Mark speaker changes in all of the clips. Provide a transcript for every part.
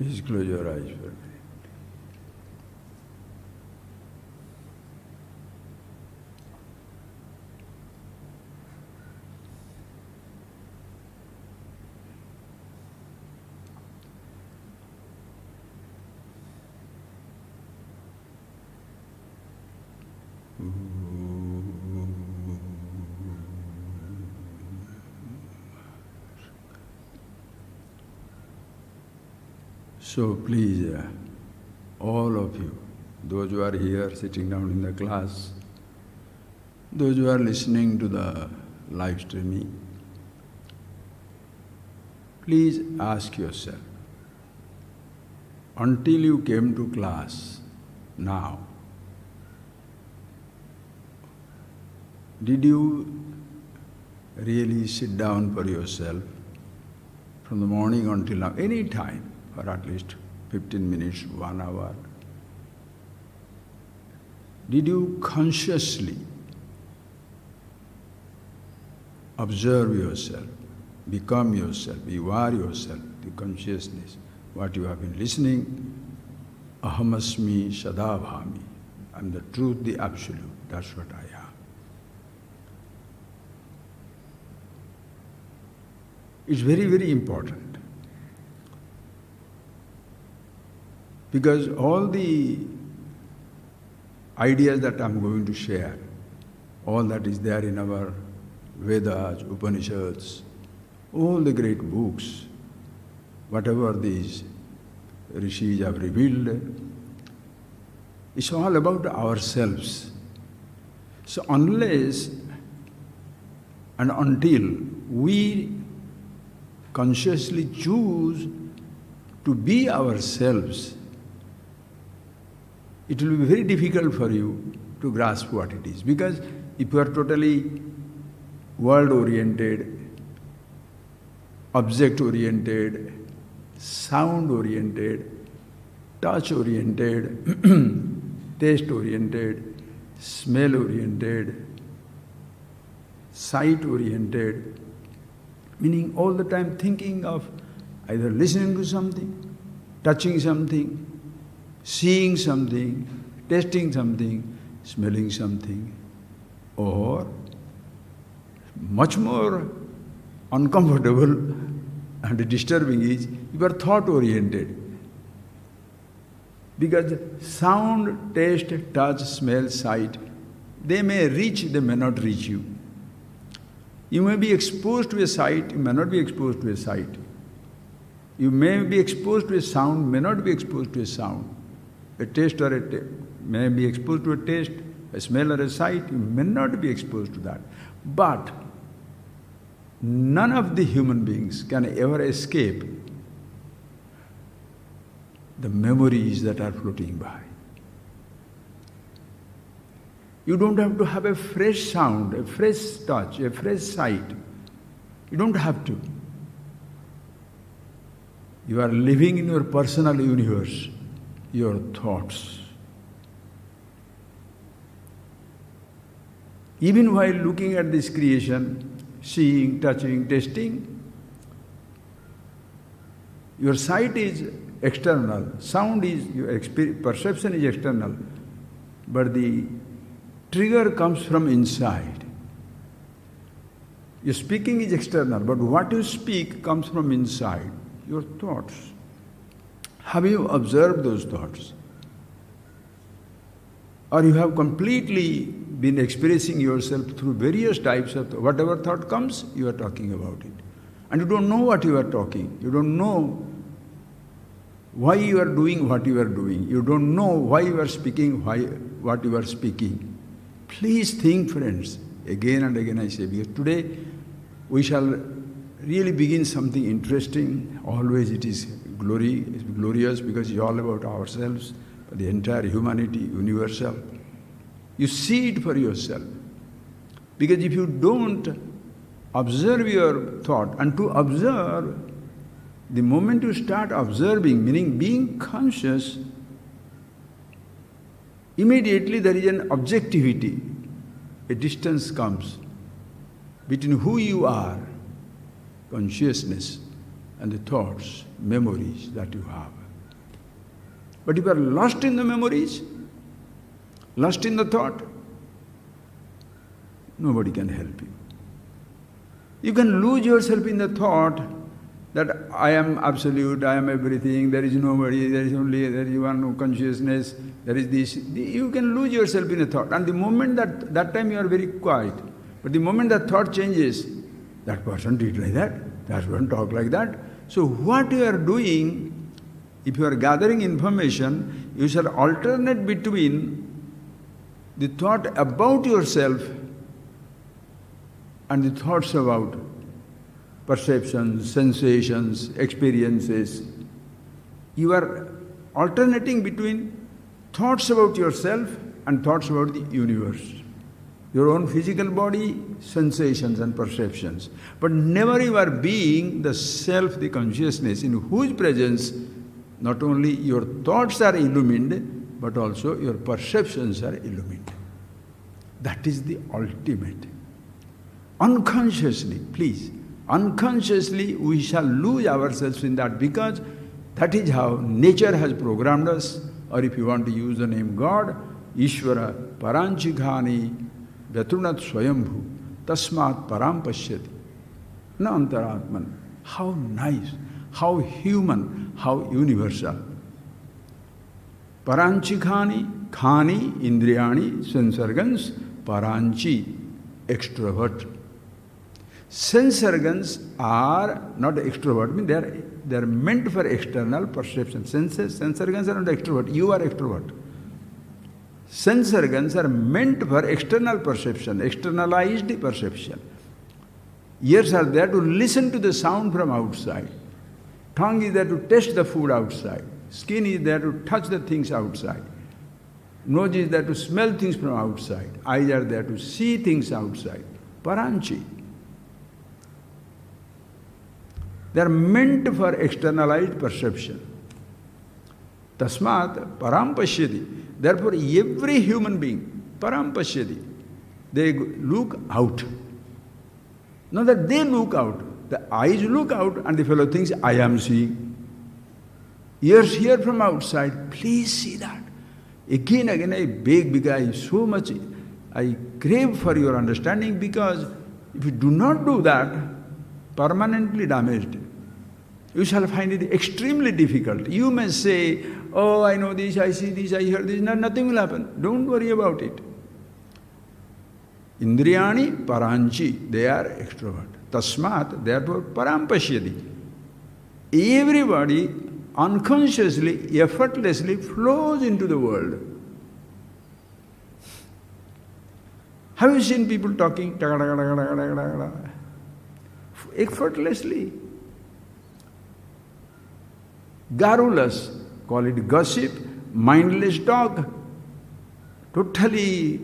Speaker 1: Please close your eyes for a minute. So please, all of you, those who are here sitting down in the class, those who are listening to the live streaming, please ask yourself, until you came to class now, did you really sit down for yourself from the morning until now, any time, for at least 15 minutes, 1 hour? Did you consciously observe yourself, become yourself, you are yourself, the consciousness, what you have been listening? Ahamasmi sadabhami, I am the truth, the absolute, that's what I am. It's very, very important. Because all the ideas that I'm going to share, all that is there in our Vedas, Upanishads, all the great books, whatever these rishis have revealed, it's all about ourselves. So unless and until we consciously choose to be ourselves, it will be very difficult for you to grasp what it is. Because if you are totally world-oriented, object-oriented, sound-oriented, touch-oriented, taste-oriented, smell-oriented, sight-oriented, meaning all the time thinking of either listening to something, touching something, seeing something, tasting something, smelling something, or much more uncomfortable and disturbing is you are thought-oriented. Because sound, taste, touch, smell, sight, they may reach, they may not reach you. You may be exposed to a sight, you may not be exposed to a sight. You may be exposed to a sound, may not be exposed to a sound. A taste or may be exposed to a taste, a smell or a sight, you may not be exposed to that. But none of the human beings can ever escape the memories that are floating by. You don't have to have a fresh sound, a fresh touch, a fresh sight. You don't have to. You are living in your personal universe, your thoughts. Even while looking at this creation, seeing, touching, tasting, your sight is external, sound is, your perception is external, but the trigger comes from inside. Your speaking is external, but what you speak comes from inside, your thoughts. Have you observed those thoughts? Or you have completely been experiencing yourself through various types of whatever thought comes, you are talking about it. And you don't know what you are talking. You don't know why you are doing what you are doing. You don't know why you are speaking what you are speaking. Please think, friends. Again and again I say, because today we shall really begin something interesting. Always it is glorious because it's all about ourselves, the entire humanity, universal. You see it for yourself. Because if you don't observe your thought, and to observe, the moment you start observing, meaning being conscious, immediately there is an objectivity, a distance comes between who you are, consciousness, and the thoughts, memories that you have. But if you are lost in the memories, lost in the thought, nobody can help you. You can lose yourself in the thought that I am absolute, I am everything, there is nobody, there is one consciousness, there is this. You can lose yourself in a thought. And the moment that time you are very quiet. But the moment that thought changes, that person did like that person talked like that. So what you are doing, if you are gathering information, you shall alternate between the thought about yourself and the thoughts about perceptions, sensations, experiences. You are alternating between thoughts about yourself and thoughts about the universe. Your own physical body, sensations and perceptions. But never you are being the self, the consciousness, in whose presence not only your thoughts are illumined, but also your perceptions are illumined. That is the ultimate. Unconsciously, please, unconsciously we shall lose ourselves in that, because that is how nature has programmed us. Or if you want to use the name God, Ishvara Paranchikhani Vyatrunat Swayambhu Tasmat Param Pashyati Na Antaratman. How nice, how human, how universal. Paranchikhani, khani, indriyani, sense organs, paranchi, extrovert. Sense organs are not extrovert, I mean they are meant for external perception. Sense organs are not extrovert, you are extrovert. Sense organs are meant for external perception, externalized perception. Ears are there to listen to the sound from outside. Tongue is there to taste the food outside. Skin is there to touch the things outside. Nose is there to smell things from outside. Eyes are there to see things outside. Paranchi. They are meant for externalized perception. Tasmat param pashyati. Therefore, every human being, param pashyati, they look out. Not that they look out. The eyes look out and the fellow thinks, I am seeing. Ears hear from outside, please see that. Again, I beg, because so much I crave for your understanding, because if you do not do that, permanently damaged, you shall find it extremely difficult. You may say, oh, I know this, I see this, I hear this, nothing will happen. Don't worry about it. Indriyani paranchi, they are extrovert. Tasmat, therefore param pashyati. Everybody unconsciously, effortlessly flows into the world. Have you seen people talking? Effortlessly. Garrulous, call it gossip, mindless talk, totally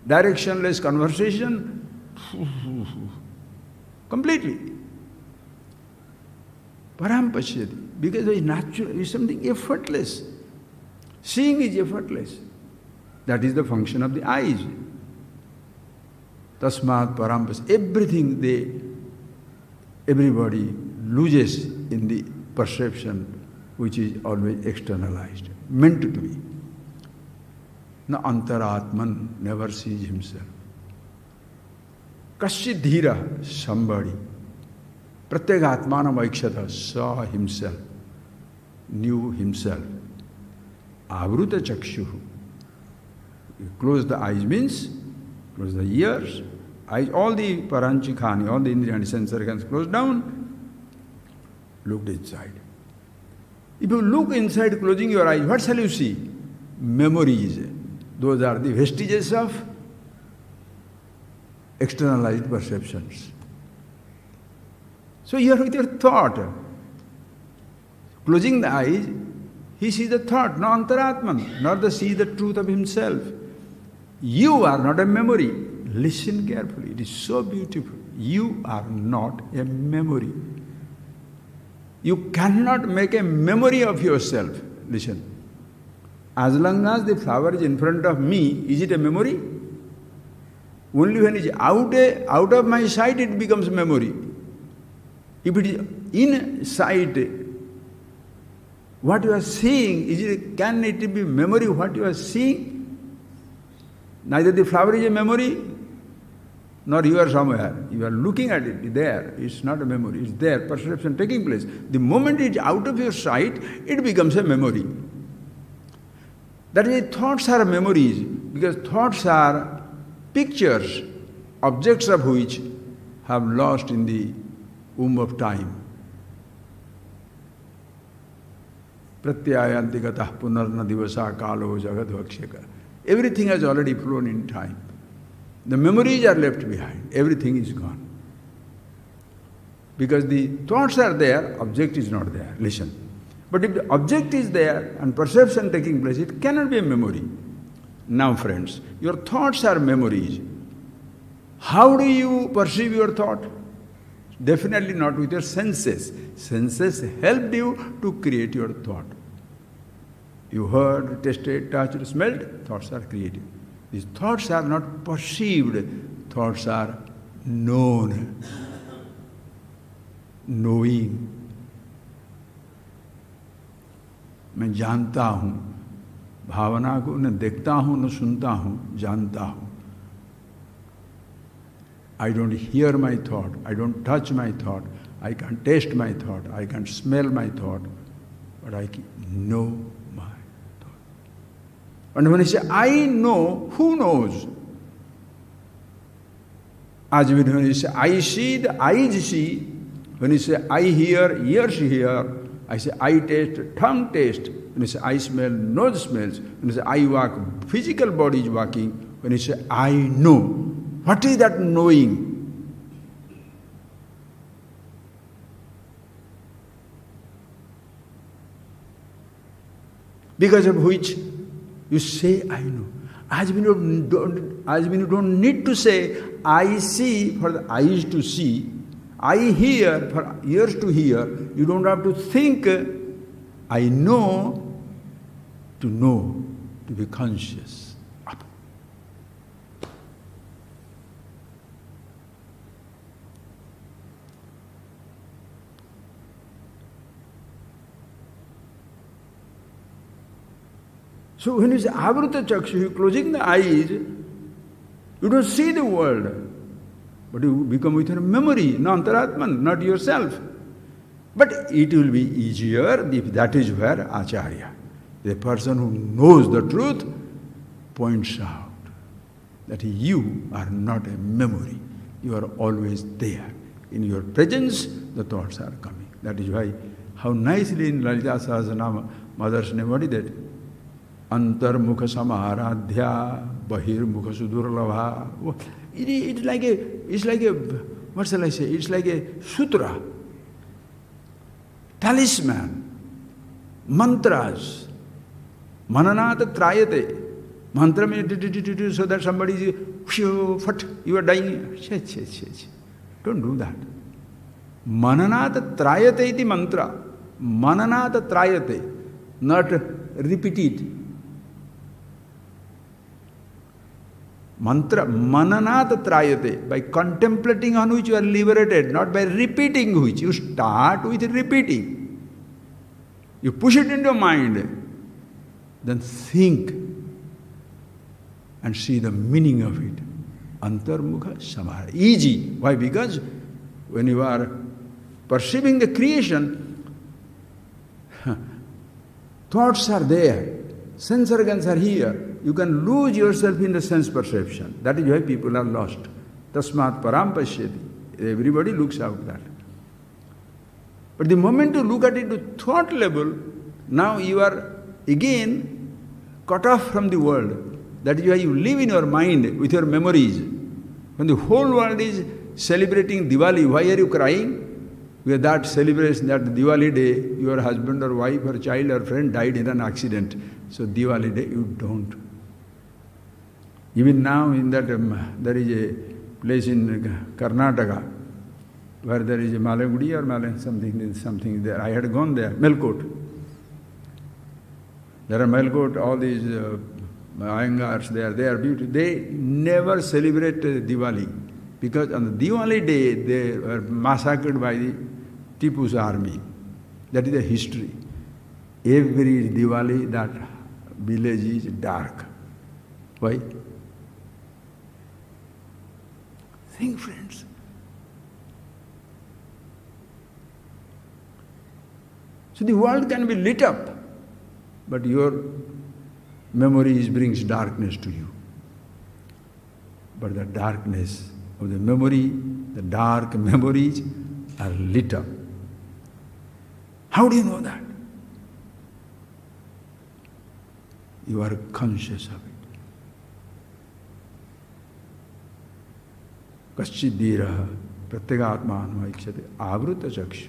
Speaker 1: directionless conversation, completely. Param pashyati, because it is natural, it is something effortless. Seeing is effortless. That is the function of the eyes. Tasmat param pashyati. Everybody loses in the perception which is always externalized, meant to be. Na antaratman, never sees himself. Kasyit dhira, somebody. Pratyagatmanam aikshata, saw himself, knew himself. Avruta chakshuhu. You close the eyes means, close the ears, eyes, all the paranchikhani, all the indriyani sense organs closed down, looked inside. If you look inside, closing your eyes, what shall you see? Memories. Those are the vestiges of externalized perceptions. So you are with your thought. Closing the eyes, he sees the thought, no antaratman, not the see the truth of himself. You are not a memory. Listen carefully, it is so beautiful. You are not a memory. You cannot make a memory of yourself. Listen. As long as the flower is in front of me, is it a memory? Only when it is out of my sight, it becomes memory. If it is in sight, What you are seeing, can it be memory what you are seeing? Neither the flower is a memory, nor you are somewhere. You are looking at it, there. It's not a memory, it's there, perception taking place. The moment it's out of your sight, it becomes a memory. That is, thoughts are memories, because thoughts are pictures, objects of which have lost in the womb of time. Pratyayanti gatah punarna divasa kalo jagad vaksheka. Everything has already flown in time. The memories are left behind. Everything is gone. Because the thoughts are there, object is not there. Listen. But if the object is there and perception taking place, it cannot be a memory. Now friends, your thoughts are memories. How do you perceive your thought? Definitely not with your senses. Senses helped you to create your thought. You heard, tasted, touched, smelled, thoughts are created. These thoughts are not perceived, thoughts are known, knowing. मैं जानता हूँ, भावना को न देखता हूँ न सुनता हूँ, जानता हूँ. I don't hear my thought, I don't touch my thought, I can't taste my thought, I can't smell my thought, but I know my thought. And when I say I know, who knows? As when you say I see, the eyes see. When you say I hear, ears hear. I say I taste, tongue taste. When you say I smell, nose smells. When you say I walk, physical body is walking. When you say I know, what is that knowing? Because of which you say I know. As when you don't need to say I see for the eyes to see, I hear for ears to hear, you don't have to think I know, to be conscious. So when you say avruta chakshu, closing the eyes, you don't see the world, but you become with your memory, nantaratman, not yourself. But it will be easier if that is where Acharya, the person who knows the truth, points out that you are not a memory. You are always there. In your presence, the thoughts are coming. That is why, how nicely in Lalita Sahasranama, Mother's name, what is that? Antar mukha samaharadhya, bahir mukha sudurlabha. It's like a, what shall I say? It's like a sutra, talisman, mantras, mananata trayate. Mantra means so that somebody is, you are dying. Don't do that. Mananata trayate iti mantra. Mananata trayate. Not repeat it. Mantra, mananat trayate, by contemplating on which you are liberated, not by repeating which. You start with repeating. You push it into your mind, then think and see the meaning of it. Antarmukha samara. Easy. Why? Because when you are perceiving the creation, thoughts are there, sense organs are here. You can lose yourself in the sense perception. That is why people are lost. Tasmat param pashyati. Everybody looks out that. But the moment you look at it to thought level, now you are again cut off from the world. That is why you live in your mind with your memories. When the whole world is celebrating Diwali, why are you crying? Because that celebration, that Diwali day, your husband or wife or child or friend died in an accident. So Diwali day you don't. Even now in that, there is a place in Karnataka where there is a Malagudi or something there. I had gone there, Melkote. There are Melkote, all these Iyengars, they are beautiful. They never celebrate Diwali because on the Diwali day they were massacred by the Tipu's army. That is the history. Every Diwali that village is dark. Why? Think, friends. So the world can be lit up, but your memories brings darkness to you. But the darkness of the memory, the dark memories are lit up. How do you know that? You are conscious of it. Kaschidiraha pratyagatmanva ikshate avruta chakshu.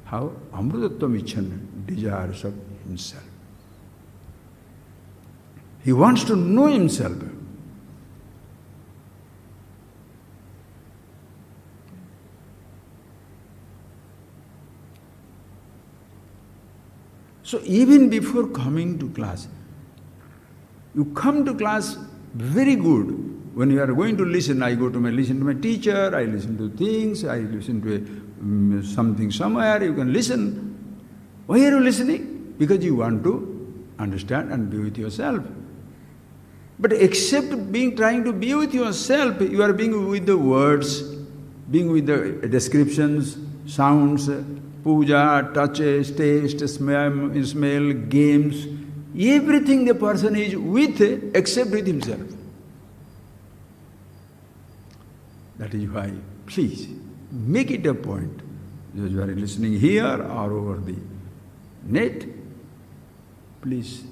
Speaker 1: How? Amrutatvam ichhan, desires of himself. He wants to know himself. So even before coming to class, you come to class very good. When you are going to listen, I listen to my teacher, I listen to things, I listen to something somewhere, you can listen. Why are you listening? Because you want to understand and be with yourself. But except trying to be with yourself, you are being with the words, being with the descriptions, sounds, puja, touches, taste, smell, games, everything the person is with except with himself. That is why, please, make it a point. If you are listening here or over the net, please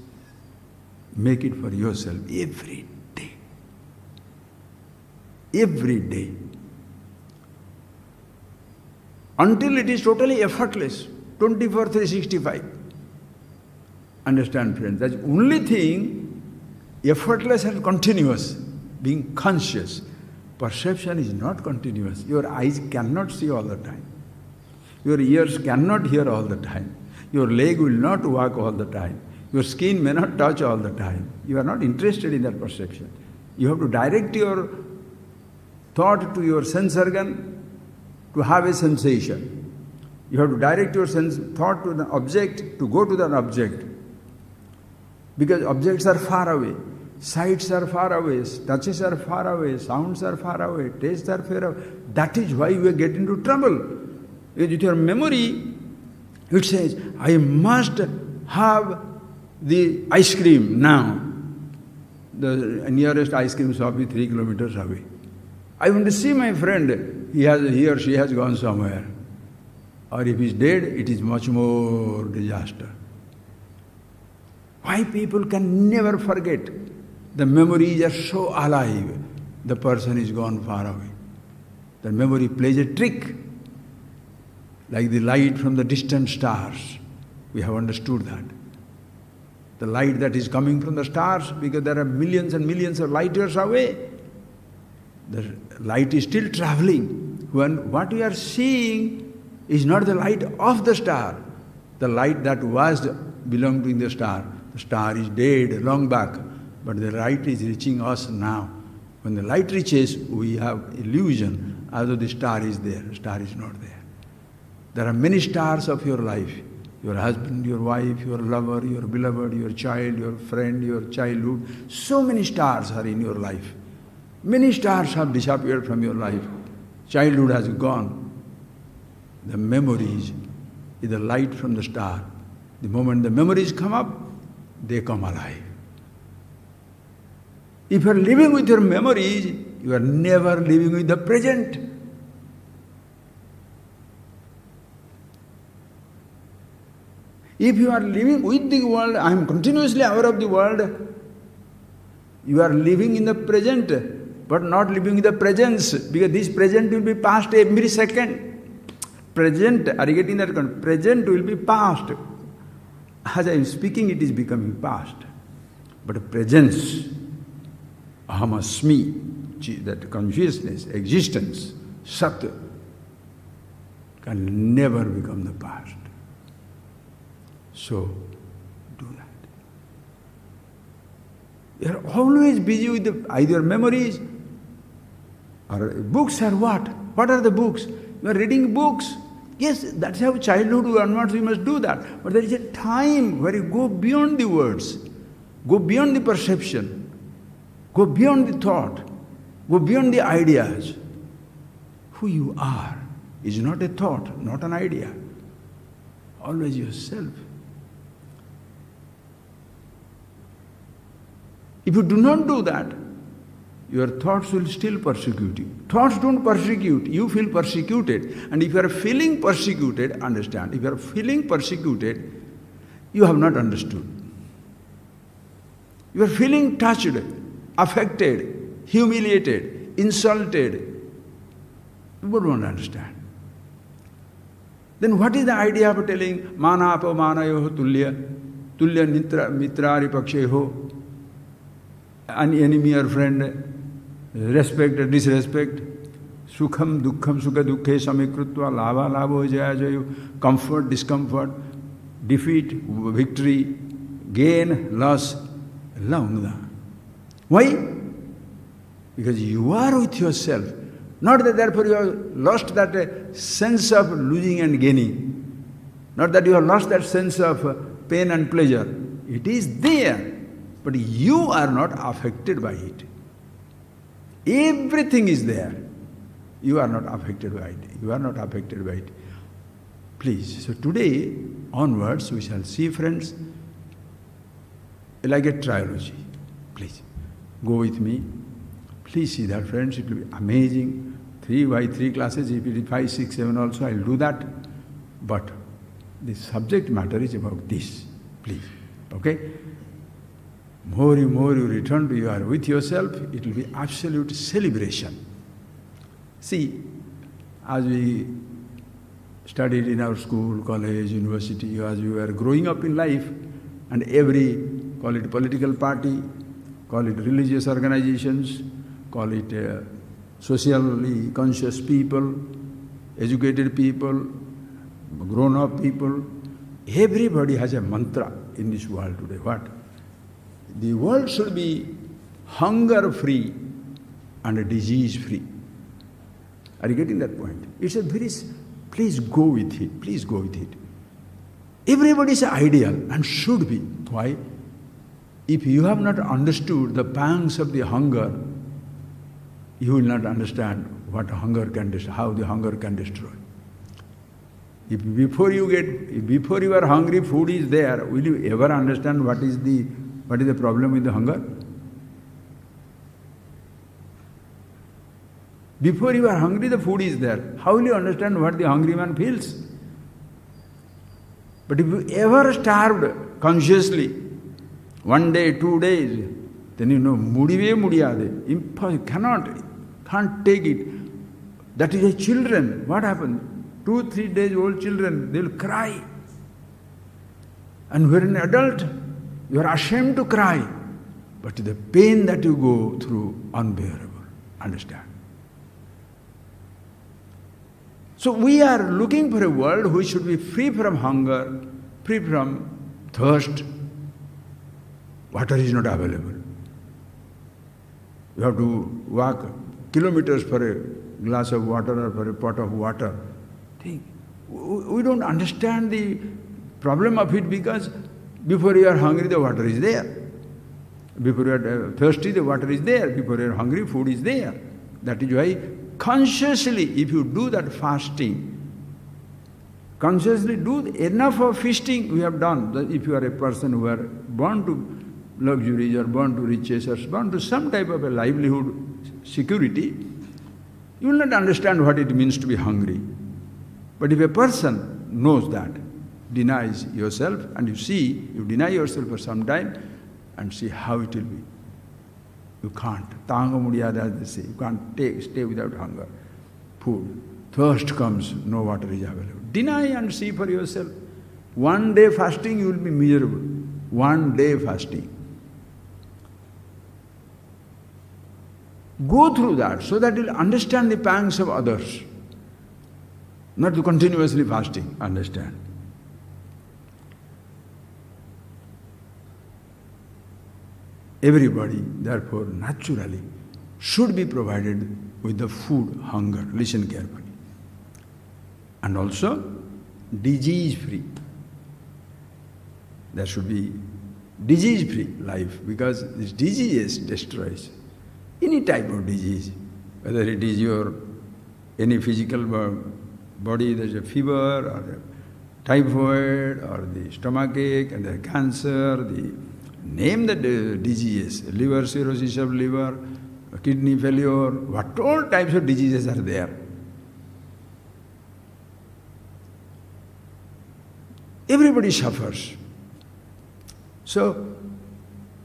Speaker 1: make it for yourself every day. Every day. Until it is totally effortless, 24/365. Understand, friends, that's the only thing, effortless and continuous, being conscious. Perception is not continuous. Your eyes cannot see all the time. Your ears cannot hear all the time. Your leg will not walk all the time. Your skin may not touch all the time. You are not interested in that perception. You have to direct your thought to your sense organ to have a sensation. You have to direct your thought to an object to go to that object. Because objects are far away. Sights are far away, touches are far away, sounds are far away, tastes are far away. That is why we get into trouble. With your memory, it says, I must have the ice cream now. The nearest ice cream shop is 3 kilometers away. I want to see my friend. He or she has gone somewhere. Or if he's dead, it is much more disaster. Why people can never forget? The memories are so alive. The person is gone far away. The memory plays a trick. Like the light from the distant stars. We have understood that. The light that is coming from the stars, because there are millions and millions of light years away. The light is still traveling. When what we are seeing is not the light of the star. The light that was belonged to the star. The star is dead long back. But the light is reaching us now. When the light reaches, we have illusion as though the star is there. The star is not there. There are many stars of your life. Your husband, your wife, your lover, your beloved, your child, your friend, your childhood. So many stars are in your life. Many stars have disappeared from your life. Childhood has gone. The memories is the light from the star. The moment the memories come up, they come alive. If you are living with your memories, you are never living with the present. If you are living with the world, I am continuously aware of the world, you are living in the present, but not living in the presence, because this present will be past every second. Present, are you getting that? Present will be past. As I am speaking, it is becoming past. But presence, aham asmi, that consciousness, existence, sat, can never become the past. So, do that. You are always busy with either memories or books or what? What are the books? You are reading books. Yes, that's how childhood onwards we must do that. But there is a time where you go beyond the words, go beyond the perception, go beyond the thought, go beyond the ideas. Who you are is not a thought, not an idea. Always yourself. If you do not do that, your thoughts will still persecute you. Thoughts don't persecute, you feel persecuted. And if you are feeling persecuted, understand, if you are feeling persecuted, you have not understood. You are feeling touched, affected, humiliated, insulted. You don't understand. Then what is the idea of telling mana apamanayoho tulya, tulya mitrari paksheho, an enemy or friend, respect or disrespect, sukham dukkham sukha dukkhe samikrutva, lava lavo jaya jayo, comfort, discomfort, defeat, victory, gain, loss, laungda. Why? Because you are with yourself. Not that therefore you have lost that sense of losing and gaining. Not that you have lost that sense of pain and pleasure. It is there, but you are not affected by it. Everything is there. You are not affected by it. You are not affected by it. Please, so today onwards we shall see, friends, like a trilogy. Please, go with me. Please see that, friends. It will be amazing. 3 by 3 classes, if it is 5, 6, 7 also, I will do that. But the subject matter is about this. Please. Okay? More you return to you are with yourself, it will be absolute celebration. See, as we studied in our school, college, university, as we were growing up in life, and every, call it political party, call it religious organizations, call it socially conscious people, educated people, grown-up people, everybody has a mantra in this world today. What? The world should be hunger-free and disease-free. Are you getting that point? It's a very... Please go with it. Please go with it. Everybody is ideal and should be. Why? If you have not understood the pangs of the hunger, you will not understand what hunger can destroy, how the hunger can destroy. If before you are hungry, food is there, will you ever understand what is the problem with the hunger? Before you are hungry, the food is there. How will you understand what the hungry man feels? But if you ever starved consciously, 1 day, 2 days, then you know, mudive mudiyade, impossible, can't take it. That is a children. What happens? 2, 3 days old children, they will cry. And when an adult, you are ashamed to cry. But the pain that you go through, unbearable. Understand? So we are looking for a world which should be free from hunger, free from thirst. Water is not available. You have to walk kilometers for a glass of water or for a pot of water. Think. We don't understand the problem of it because before you are hungry, the water is there. Before you are thirsty, the water is there. Before you are hungry, food is there. That is why consciously, if you do that fasting, consciously do enough of feasting we have done. If you are a person who are born to luxuries or born to riches or born to some type of a livelihood security, you will not understand what it means to be hungry. But if a person knows that, denies yourself, and you deny yourself for some time and see how it will be. You can't. Tanga mudiyada, as they say. You can't stay without hunger. Food. Thirst comes, no water is available. Deny and see for yourself. 1 day fasting, you will be miserable. 1 day fasting. Go through that so that you will understand the pangs of others. Not to continuously fasting, understand. Everybody, therefore, naturally should be provided with the food hunger. Listen carefully. And also disease-free. There should be disease-free life, because this disease destroys any type of disease, whether it is your any physical body, there's a fever or a typhoid or the stomachache and the cancer, name the disease, liver cirrhosis of liver, kidney failure, what all types of diseases are there. Everybody suffers. So,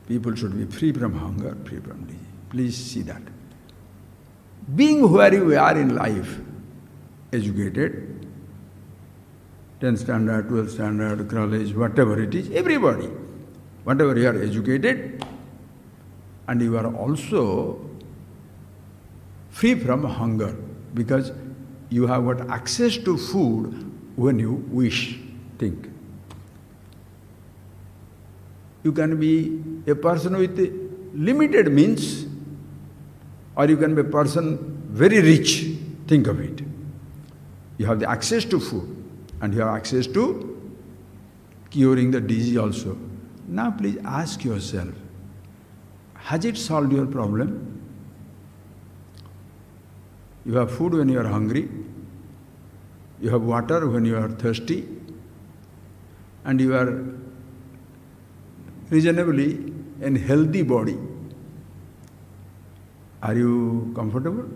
Speaker 1: people should be free from hunger, free from disease. Please see that. Being where you are in life, educated, 10th standard, 12th standard, college, whatever it is, everybody, whatever you are educated, and you are also free from hunger, because you have got access to food when you wish. Think. You can be a person with limited means, or you can be a person very rich. Think of it. You have the access to food, and you have access to curing the disease also. Now please ask yourself, has it solved your problem? You have food when you are hungry, you have water when you are thirsty, and you are reasonably in healthy body. Are you comfortable?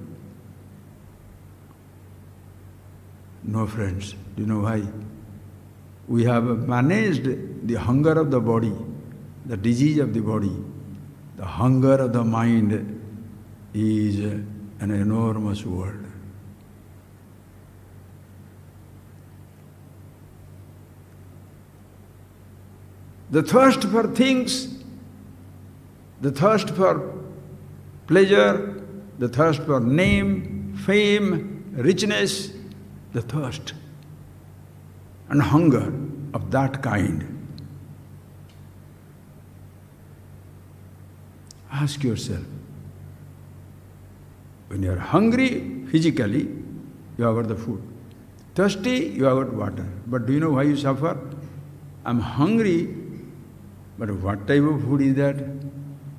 Speaker 1: No, friends. Do you know why? We have managed the hunger of the body, the disease of the body. The hunger of the mind is an enormous world. The thirst for things, the thirst for pleasure, the thirst for name, fame, richness, the thirst and hunger of that kind. Ask yourself, when you are hungry physically, you have got the food. Thirsty, you have got water. But do you know why you suffer? I'm hungry, but what type of food is that?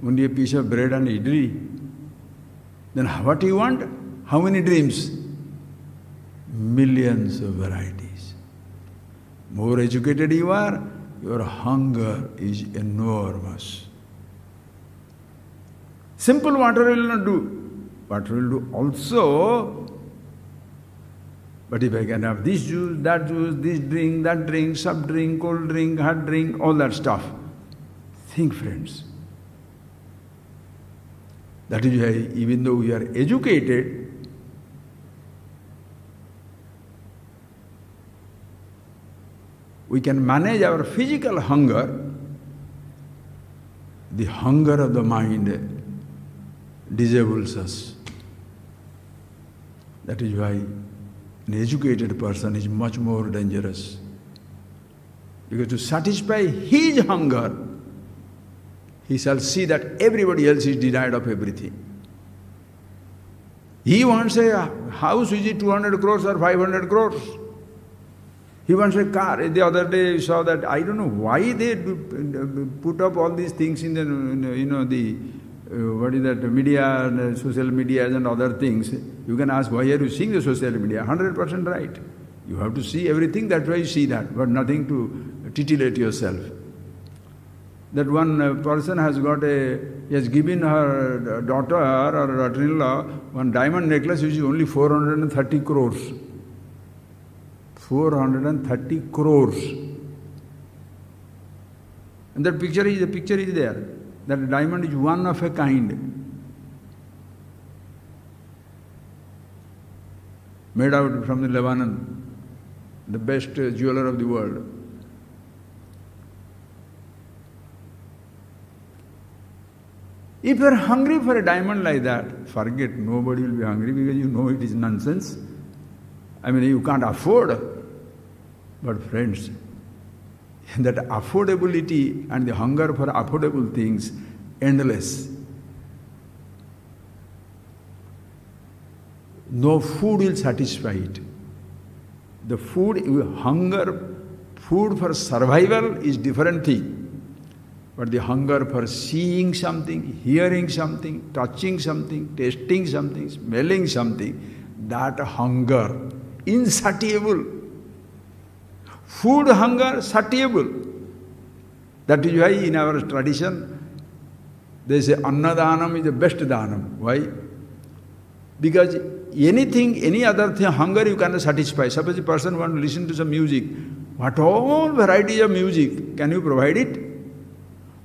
Speaker 1: Only a piece of bread and idli. Then what do you want? How many dreams? Millions of varieties. More educated you are, your hunger is enormous. Simple water will not do. Water will do also. But if I can have this juice, this drink, soft drink, cold drink, hot drink, all that stuff. Think, friends. That is why, even though we are educated, we can manage our physical hunger. The hunger of the mind disables us. That is why an educated person is much more dangerous. Because to satisfy his hunger, he shall see that everybody else is denied of everything. He wants a house which is 200 crores or 500 crores. He wants a car. The other day I saw that, I don't know why they put up all these things in the, what is that, media, and social media and other things. You can ask, why are you seeing the social media? 100% right. You have to see everything, that's why you see that, but nothing to titillate yourself. That one person has given her daughter or daughter-in-law one diamond necklace which is only 430 crores. 430 crores. And the picture is there. That diamond is one of a kind. Made out from the Lebanon, the best jeweler of the world. If you are hungry for a diamond like that, forget, nobody will be hungry because you know it is nonsense. I mean, you can't afford. But friends, that affordability and the hunger for affordable things, endless. No food will satisfy it. The food, hunger, food for survival is different thing. But the hunger for seeing something, hearing something, touching something, tasting something, smelling something, that hunger, insatiable. Food hunger, satiable. That is why in our tradition, they say Annadanam is the best danam. Why? Because anything, any other thing, hunger you cannot satisfy. Suppose a person wants to listen to some music. What all varieties of music, can you provide it?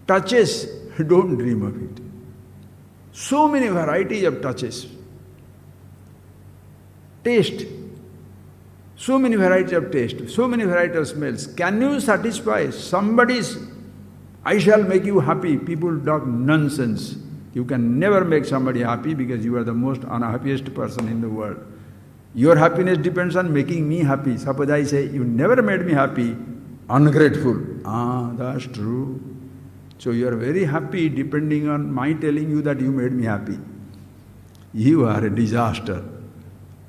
Speaker 1: Touches, don't dream of it. So many varieties of touches. Taste, so many varieties of taste, so many varieties of smells. Can you satisfy somebody's, I shall make you happy? People talk nonsense. You can never make somebody happy because you are the most unhappiest person in the world. Your happiness depends on making me happy. Suppose I say, you never made me happy, ungrateful. That's true. So you are very happy depending on my telling you that you made me happy. You are a disaster.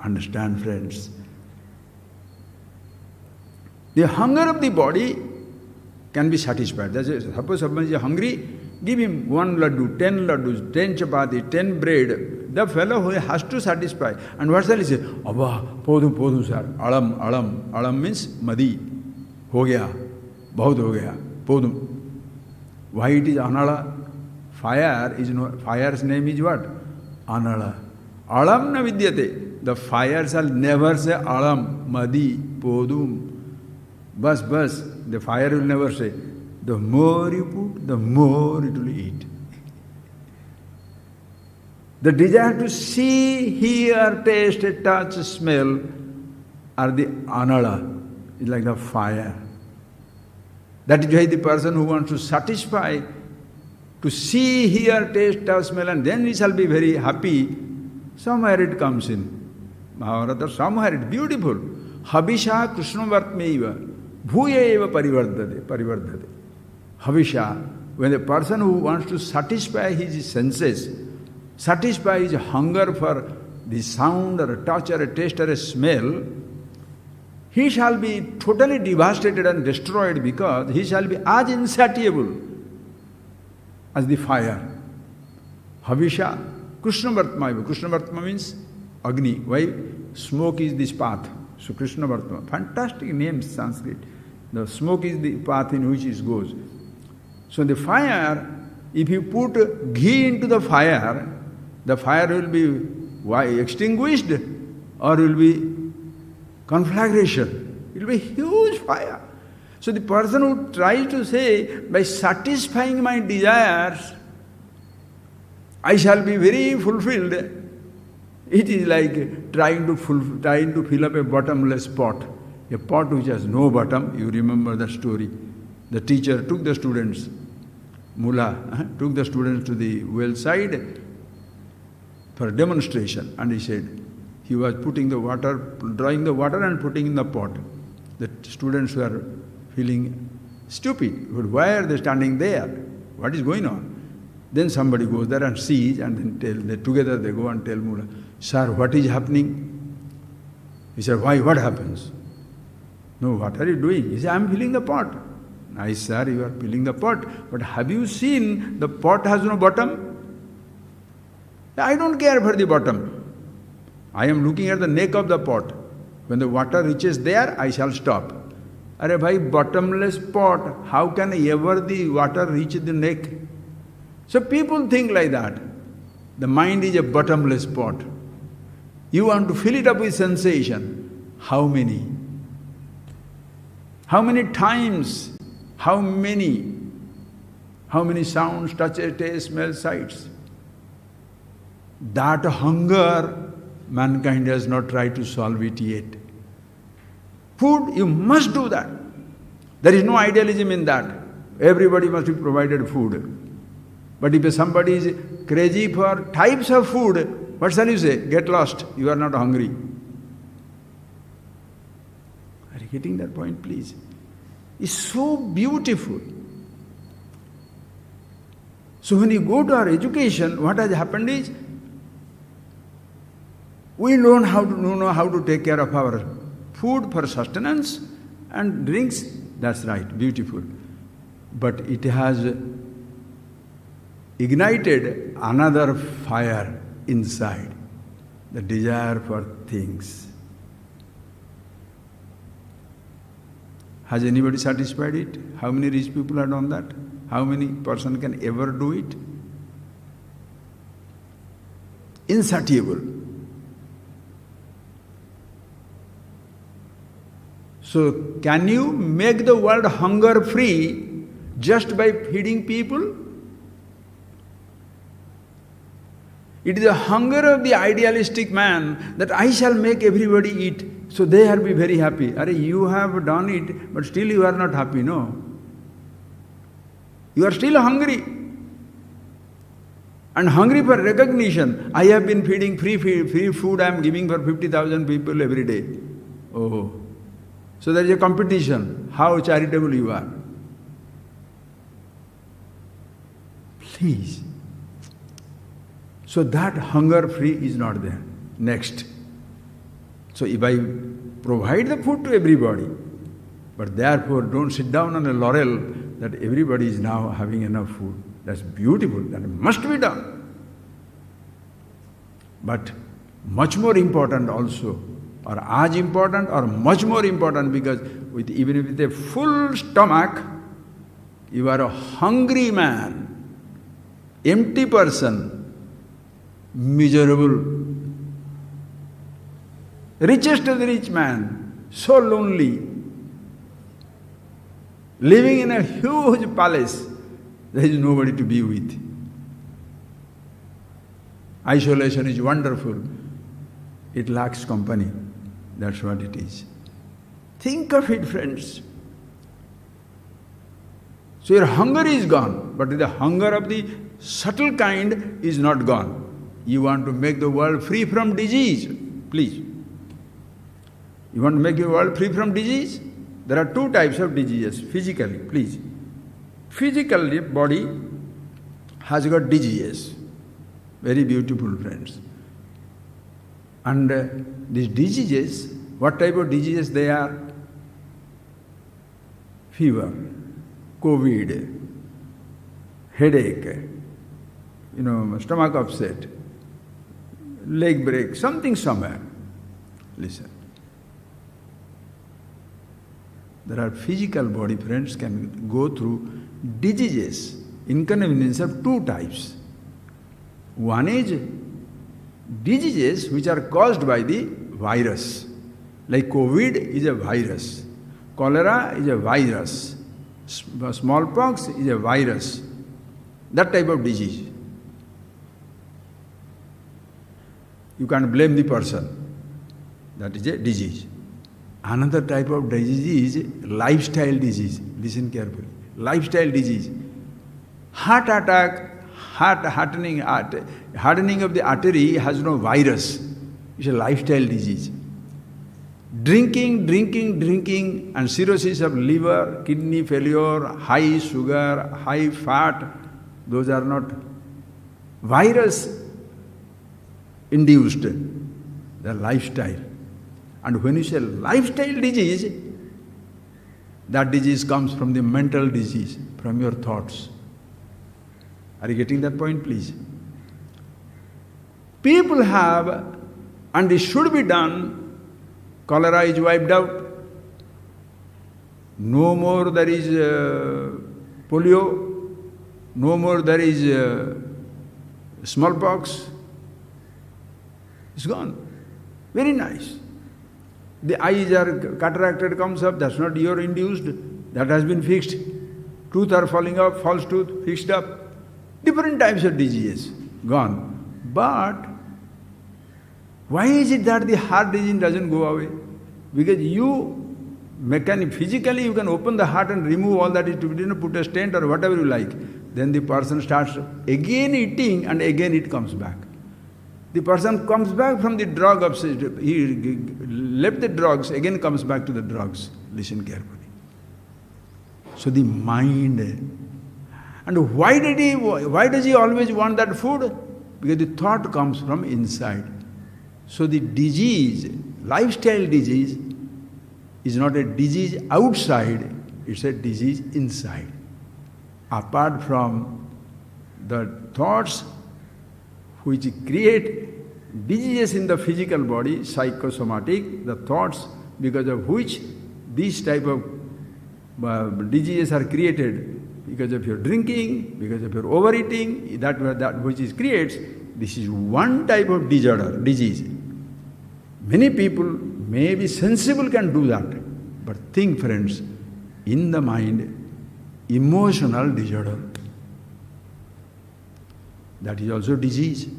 Speaker 1: Understand, friends? The hunger of the body can be satisfied. That's it. Suppose someone is hungry, give him 1 laddu, 10 laddus, 10 chapati, 10 bread. The fellow who has to satisfy. And what shall he say? Abba, podum sir. Alam. Alam means madi. Ho gaya. Bahut ho gaya. Podum. Why it is Anala? Fire's name is what? Anala. Alam na vidyate. The fire shall never say alam, madi, podum. Bas. The fire will never say. The more you put, the more it will eat. The desire to see, hear, taste, touch, smell are the anala. It's like the fire. That is why the person who wants to satisfy, to see, hear, taste, touch, smell, and then he shall be very happy, somewhere it comes in. Mahabharata, somewhere it's beautiful. Habisha Krishnavartmeiva, bhuya eva parivardhate. Habisha, when a person who wants to satisfy his senses, satisfy his hunger for the sound or a touch or a taste or a smell, he shall be totally devastated and destroyed because he shall be as insatiable as the fire. Havisha, Krishnavartma. Krishnavartma means Agni. Why? Smoke is this path. So Krishnavartma. Fantastic name, Sanskrit. The smoke is the path in which it goes. So the fire, if you put ghee into the fire will be extinguished or will be conflagration. It will be huge fire. So the person who tries to say, by satisfying my desires, I shall be very fulfilled, it is like trying to fill up a bottomless pot. A pot which has no bottom. You remember that story. The teacher took the students, Mullah, took the students to the well side for a demonstration, and he said, he was putting the water, drawing the water and putting in the pot. The students were feeling stupid. Why are they standing there? What is going on? Then somebody goes there and sees, and then together they go and tell Mullah, sir, what is happening? He said, why? What happens? No, what are you doing? He said, I am filling the pot. Nice, sir, you are filling the pot. But have you seen the pot has no bottom? I don't care for the bottom. I am looking at the neck of the pot. When the water reaches there, I shall stop. Arey bhai, bottomless pot, how can ever the water reach the neck? So people think like that. The mind is a bottomless pot. You want to fill it up with sensation. How many? How many times? How many sounds, touches, tastes, smells, sights? That hunger, mankind has not tried to solve it yet. Food, you must do that. There is no idealism in that. Everybody must be provided food. But if somebody is crazy for types of food, what shall you say? Get lost, you are not hungry. Are you getting that point, please? It's so beautiful. So when you go to our education, what has happened is, we don't know how to take care of our food for sustenance and drinks, that's right, beautiful. But it has ignited another fire inside, the desire for things. Has anybody satisfied it? How many rich people have done that? How many person can ever do it? Insatiable. So, can you make the world hunger free just by feeding people? It is the hunger of the idealistic man that I shall make everybody eat, so they will be very happy. Are you have done it, but still you are not happy, no? You are still hungry. And hungry for recognition. I have been feeding free food I am giving for 50,000 people every day. Oh. So there is a competition. How charitable you are. Please. So that hunger free is not there. Next. So if I provide the food to everybody, but therefore don't sit down on a laurel that everybody is now having enough food. That's beautiful, that must be done. But much more important also, or as important or much more important, because even with a full stomach, you are a hungry man, empty person, miserable. Richest of the rich man, so lonely, living in a huge palace, there is nobody to be with. Isolation is wonderful. It lacks company. That's what it is. Think of it, friends. So your hunger is gone, but the hunger of the subtle kind is not gone. You want to make the world free from disease, please. You want to make the world free from disease? There are two types of diseases, physically, please. Physically, body has got diseases. Very beautiful, friends. And these diseases, what type of diseases they are? Fever, COVID, headache, stomach upset, leg break, something somewhere. Listen. There are physical body, friends, can go through diseases, inconvenience of two types. One is diseases which are caused by the virus. Like COVID is a virus, cholera is a virus, smallpox is a virus. That type of disease. You can't blame the person. That is a disease. Another type of disease is lifestyle disease. Listen carefully. Lifestyle disease. Heart attack, hardening of the artery has no virus. It's a lifestyle disease. Drinking, and cirrhosis of liver, kidney failure, high sugar, high fat, those are not virus-induced. They are lifestyle. And when you say lifestyle disease, that disease comes from the mental disease, from your thoughts. Are you getting that point, please? People have, and it should be done, cholera is wiped out. No more there is polio, no more there is smallpox. It's gone. Very nice. The eyes are cataracted, comes up, that's not your induced, that has been fixed. Tooth are falling off, false tooth, fixed up. Different types of diseases, gone. But why is it that the heart disease doesn't go away? Because physically you can open the heart and remove all that, put a stent or whatever you like. Then the person starts again eating and again it comes back. The person comes back from the drug obsession. He left the drugs, again comes back to the drugs. Listen carefully. So the mind. And why does he always want that food? Because the thought comes from inside. So the disease, lifestyle disease, is not a disease outside, it's a disease inside. Apart from the thoughts which create diseases in the physical body, psychosomatic, the thoughts because of which these type of diseases are created, because of your drinking, because of your overeating, that which is creates, this is one type of disorder, disease. Many people may be sensible, can do that, but think, friends, in the mind, emotional disorder, that is also disease.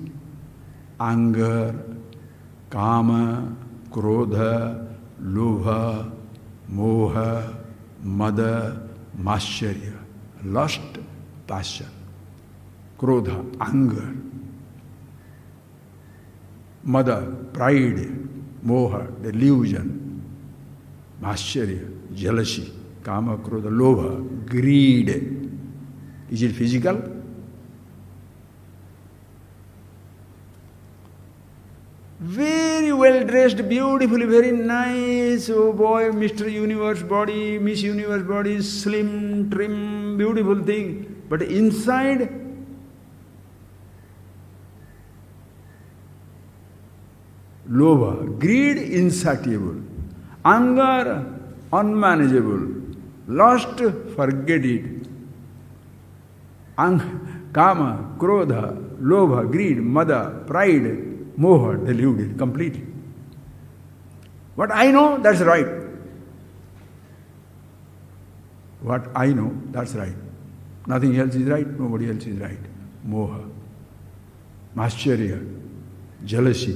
Speaker 1: Anger, kama, krodha, lobha, moha, mada, mascharya, lust, passion, krodha, anger, mada, pride, moha, delusion, mascharya, jealousy, kama, krodha, lobha, greed. Is it physical? Very well dressed, beautifully, very nice, oh boy, Mr. Universe body, Miss Universe body, slim, trim, beautiful thing. But inside, lobha, greed insatiable, anger unmanageable, lust, forget it, kama, krodha, lobha, greed, mada, pride, moha, deluded completely. What I know, that's right. What I know, that's right. Nothing else is right, nobody else is right. Moha, mascharya, jealousy.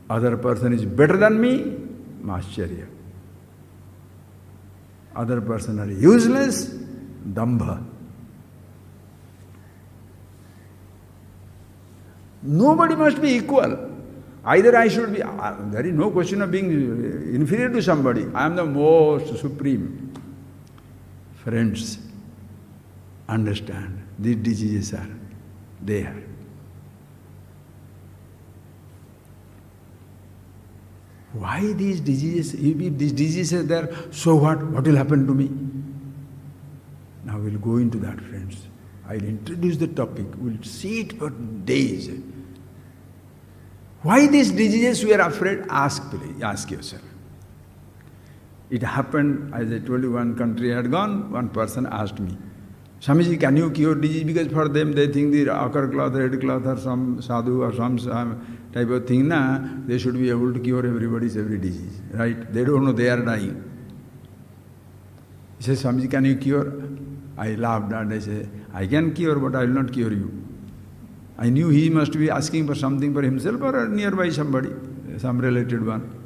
Speaker 1: Other person is better than me, mascharya. Other person are useless, dambha. Nobody must be equal. Either I should be, there is no question of being inferior to somebody. I am the most supreme. Friends, understand, these diseases are there. Why these diseases? If these diseases are there, so what? What will happen to me? Now we'll go into that, friends. I'll introduce the topic. We'll see it for days. Why these diseases we are afraid? Please, ask yourself. It happened, as I told you, one country I had gone, one person asked me, Swamiji, can you cure disease? Because for them they think the ochre cloth, red cloth or some sadhu or some type of thing, they should be able to cure everybody's every disease, right? They don't know they are dying. He says, Swamiji, can you cure? I laughed and I said, I can cure, but I will not cure you. I knew he must be asking for something for himself or nearby somebody, some related one.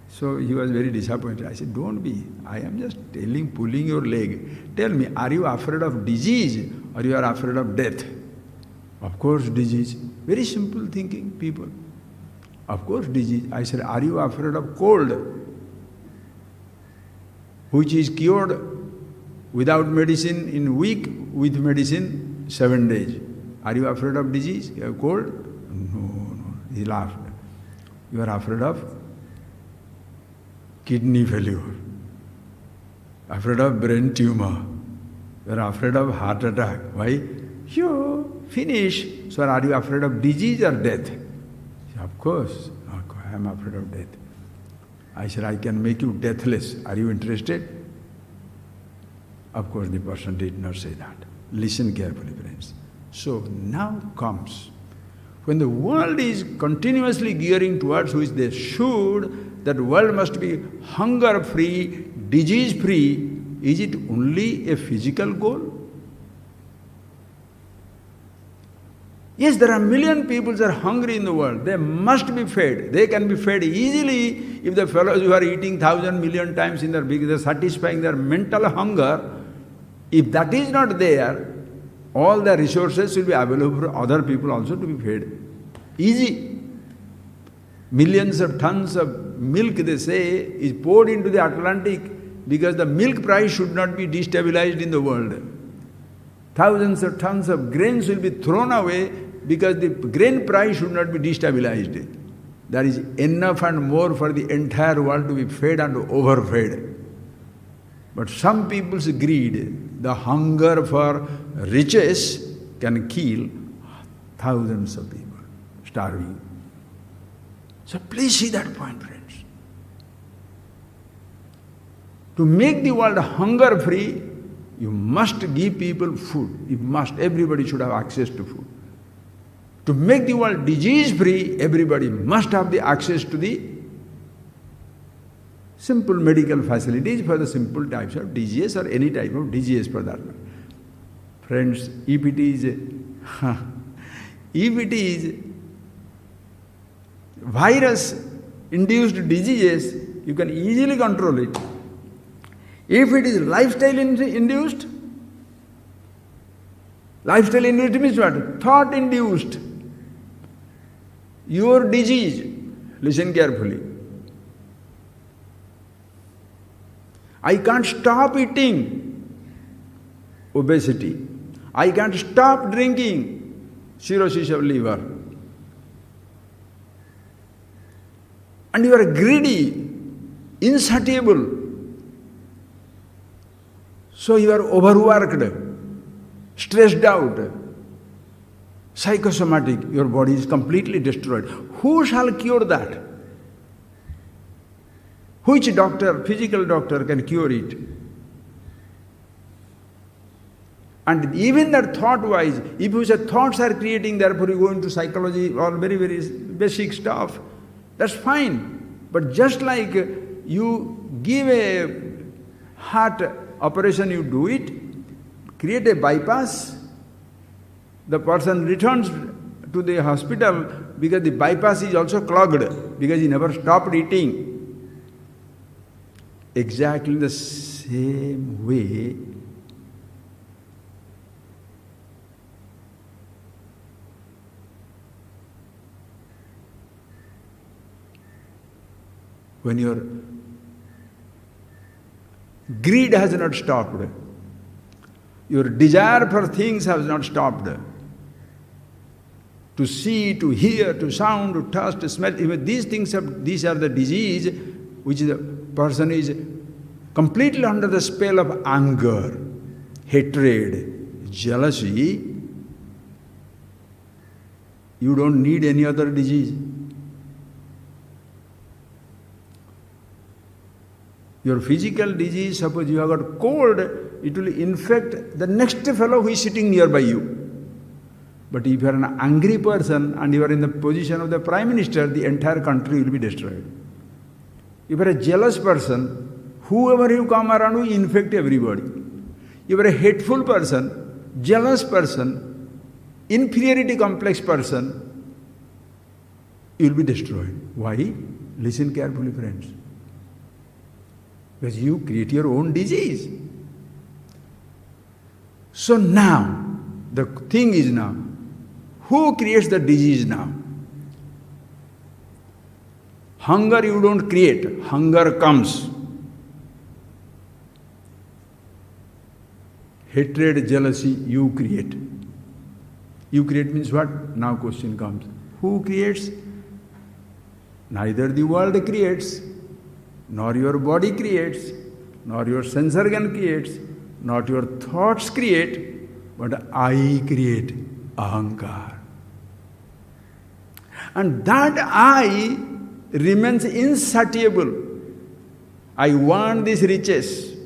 Speaker 1: So he was very disappointed. I said, don't be. I am just pulling your leg. Tell me, are you afraid of disease or you are afraid of death? Of course, disease. Very simple thinking people. Of course, disease. I said, are you afraid of cold, which is cured without medicine in a week, with medicine 7 days? Are you afraid of disease? You have cold? No. He laughed. You are afraid of kidney failure, afraid of brain tumor, you are afraid of heart attack. Why? You finish. So are you afraid of disease or death? Of course, I am afraid of death. I said, I can make you deathless. Are you interested? Of course, the person did not say that. Listen carefully, friends. So now comes, when the world is continuously gearing towards which they should, that world must be hunger-free, disease-free. Is it only a physical goal? Yes, there are million people who are hungry in the world. They must be fed. They can be fed easily if the fellows who are eating 1,000 million times in their big, they are satisfying their mental hunger. If that is not there, all the resources will be available for other people also to be fed. Easy. Millions of tons of milk, they say, is poured into the Atlantic because the milk price should not be destabilized in the world. Thousands of tons of grains will be thrown away because the grain price should not be destabilized. There is enough and more for the entire world to be fed and overfed. But some people's greed, the hunger for riches, can kill thousands of people, starving. So please see that point, friends. To make the world hunger-free, you must give people food. You must. Everybody should have access to food. To make the world disease-free, everybody must have the access to the simple medical facilities for the simple types of disease or any type of disease for that matter. Friends, if it is virus-induced diseases, you can easily control it. If it is lifestyle-induced means what? Thought-induced. Your disease, listen carefully. I can't stop eating, obesity. I can't stop drinking, cirrhosis of liver. And you are greedy, insatiable. So you are overworked, stressed out, psychosomatic, your body is completely destroyed. Who shall cure that? Which doctor, physical doctor, can cure it? And even that thought-wise, if you say thoughts are creating, therefore you go into psychology or very, very basic stuff, that's fine. But just like you give a heart operation, you do it, create a bypass, the person returns to the hospital because the bypass is also clogged, because he never stopped eating. Exactly the same way, when your greed has not stopped, your desire for things has not stopped, to see, to hear, to sound, to taste, to smell, even these things these are the disease which the person is completely under the spell of anger, hatred, jealousy. You don't need any other disease. Your physical disease, suppose you have got cold, it will infect the next fellow who is sitting nearby you. But if you are an angry person and you are in the position of the Prime Minister, the entire country will be destroyed. If you are a jealous person, whoever you come around will infect everybody. If you are a hateful person, jealous person, inferiority complex person, you will be destroyed. Why? Listen carefully, friends. Because you create your own disease. So now, the thing is now, who creates the disease now? Hunger you don't create, hunger comes. Hatred, jealousy, you create. You create means what? Now question comes. Who creates? Neither the world creates, nor your body creates, nor your sense organ creates, not your thoughts create, but I create, ahankar. And that I remains insatiable. I want these riches.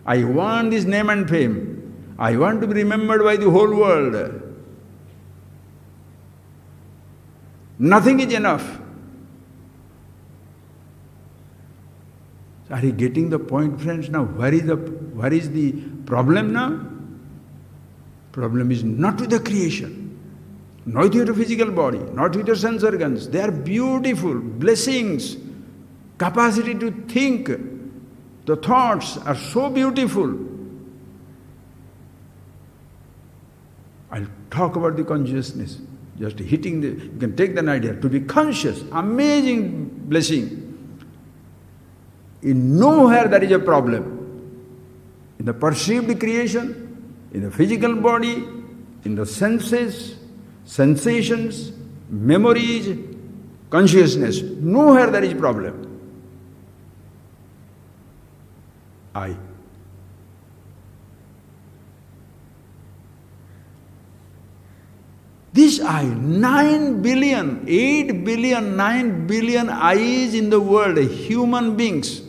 Speaker 1: I want this name and fame. I want to be remembered by the whole world. Nothing is enough. Are you getting the point, friends? Now, where is the problem now? Problem is not with the creation, not with your physical body, not with your sense organs. They are beautiful blessings. Capacity to think, the thoughts are so beautiful. I'll talk about the consciousness. Just hitting you can take an idea. To be conscious, amazing blessing. In nowhere there is a problem. In the perceived creation, in the physical body, in the senses, sensations, memories, consciousness. Nowhere there is problem. I. This I, 9 billion, 8 billion, 9 billion eyes in the world, human beings.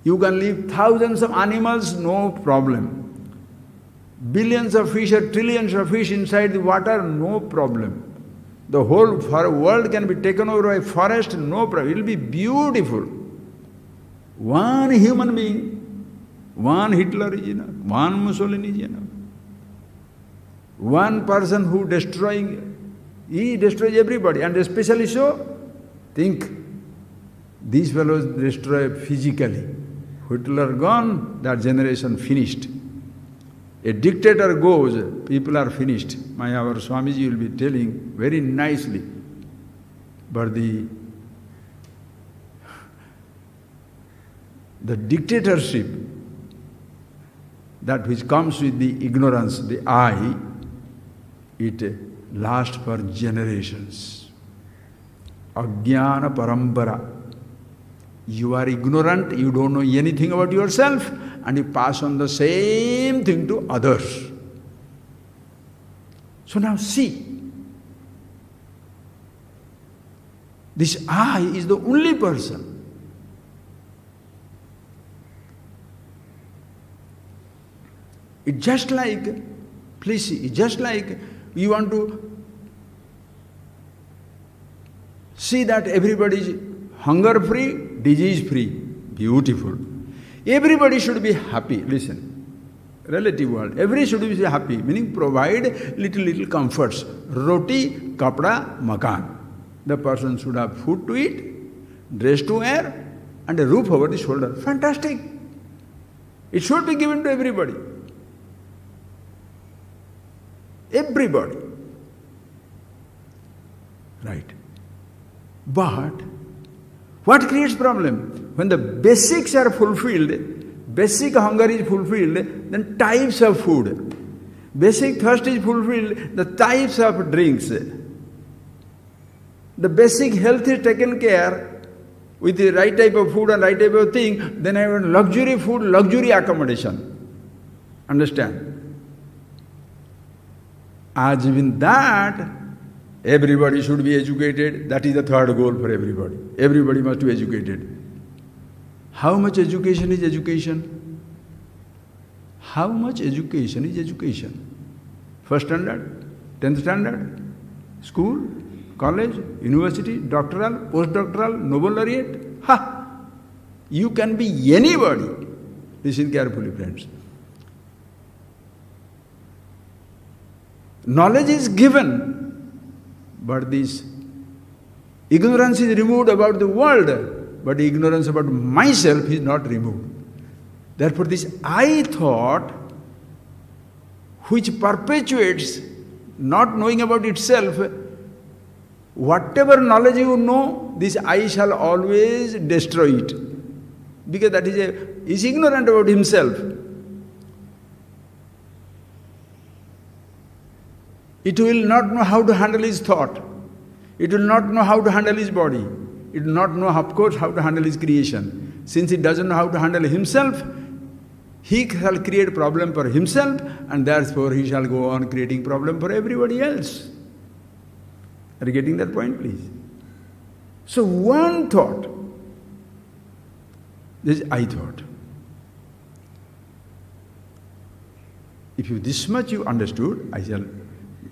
Speaker 1: You can leave thousands of animals, no problem. Billions of fish or trillions of fish inside the water, no problem. The whole world can be taken over by forest, no problem. It will be beautiful. One human being, one Hitler is enough, one Mussolini is enough. One person who he destroys everybody, and especially so, think, these fellows destroy physically. Hitler gone, that generation finished. A dictator goes, people are finished. Our Swamiji will be telling very nicely. But the dictatorship, that which comes with the ignorance, the I, it lasts for generations. Ajnana parampara. You are ignorant, you don't know anything about yourself, and you pass on the same thing to others. So now see, this I is the only person. It's just like, please see, it's just like you want to see that everybody is hunger-free, disease-free. Beautiful. Everybody should be happy. Listen, relative world. Everybody should be happy, meaning provide little comforts. Roti, kapda, makan. The person should have food to eat, dress to wear, and a roof over the shoulder. Fantastic. It should be given to everybody. Everybody. Right. But what creates problem? When the basics are fulfilled, basic hunger is fulfilled, then types of food. Basic thirst is fulfilled, the types of drinks. The basic health is taken care with the right type of food and right type of thing, then I have luxury food, luxury accommodation. Understand? As in that, everybody should be educated. That is the third goal for everybody. Everybody must be educated. How much education is education? How much education is education? First standard, 10th standard, school, college, university, doctoral, postdoctoral, Nobel laureate. Ha! You can be anybody. Listen carefully, friends. Knowledge is given, but this ignorance is removed about the world, but ignorance about myself is not removed. Therefore, this I thought, which perpetuates not knowing about itself, whatever knowledge you know, this I shall always destroy it. Because that is ignorant about himself. It will not know how to handle his thought. It will not know how to handle his body. It will not know, of course, how to handle his creation. Since it doesn't know how to handle himself, he shall create problem for himself, and therefore he shall go on creating problem for everybody else. Are you getting that point, please? So one thought, this is I thought. If you this much you understood, I shall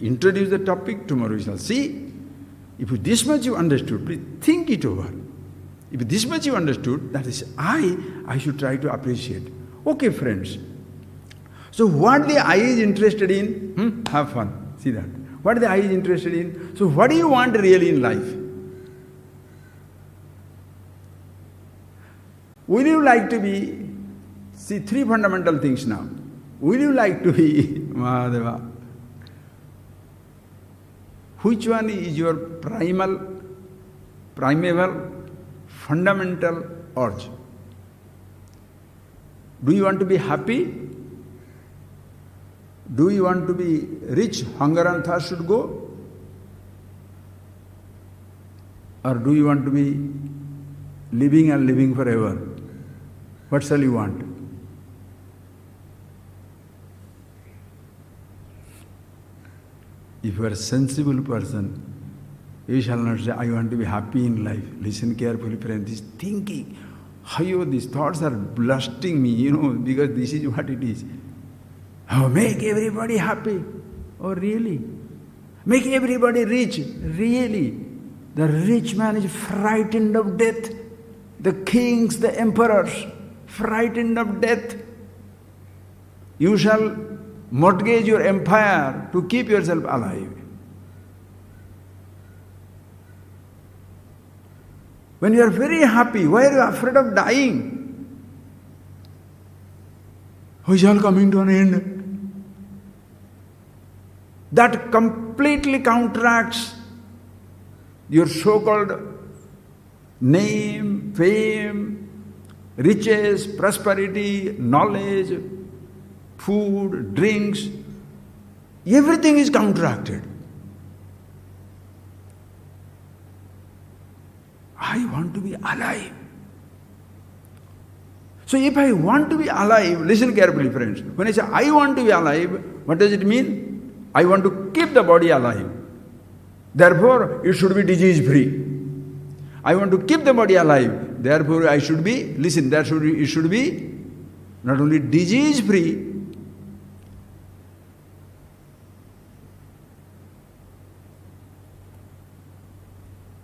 Speaker 1: introduce the topic, tomorrow we shall see. If you this much you understood, please think it over. If this much you understood, that is I should try to appreciate. Okay, friends. So what the I is interested in, have fun, see that. What the I is interested in. So what do you want really in life? Will you like to be, see three fundamental things now. Will you like to be Mahadeva? Which one is your primeval, fundamental urge? Do you want to be happy? Do you want to be rich? Hunger and thirst should go? Or do you want to be living and living forever? What shall you want? If you are a sensible person, you shall not say, I want to be happy in life. Listen carefully, friend. This thinking, these thoughts are blasting me, because this is what it is. Oh, make everybody happy. Oh, really? Make everybody rich. Really? The rich man is frightened of death. The kings, the emperors, frightened of death. You shall mortgage your empire to keep yourself alive. When you are very happy, why are you afraid of dying? We shall coming to an end. That completely counteracts your so-called name, fame, riches, prosperity, knowledge, food, drinks. Everything is counteracted. I want to be alive. So if I want to be alive, listen carefully, friends. When I say I want to be alive, what does it mean? I want to keep the body alive. Therefore, it should be disease-free. I want to keep the body alive. Therefore, it should be not only disease-free,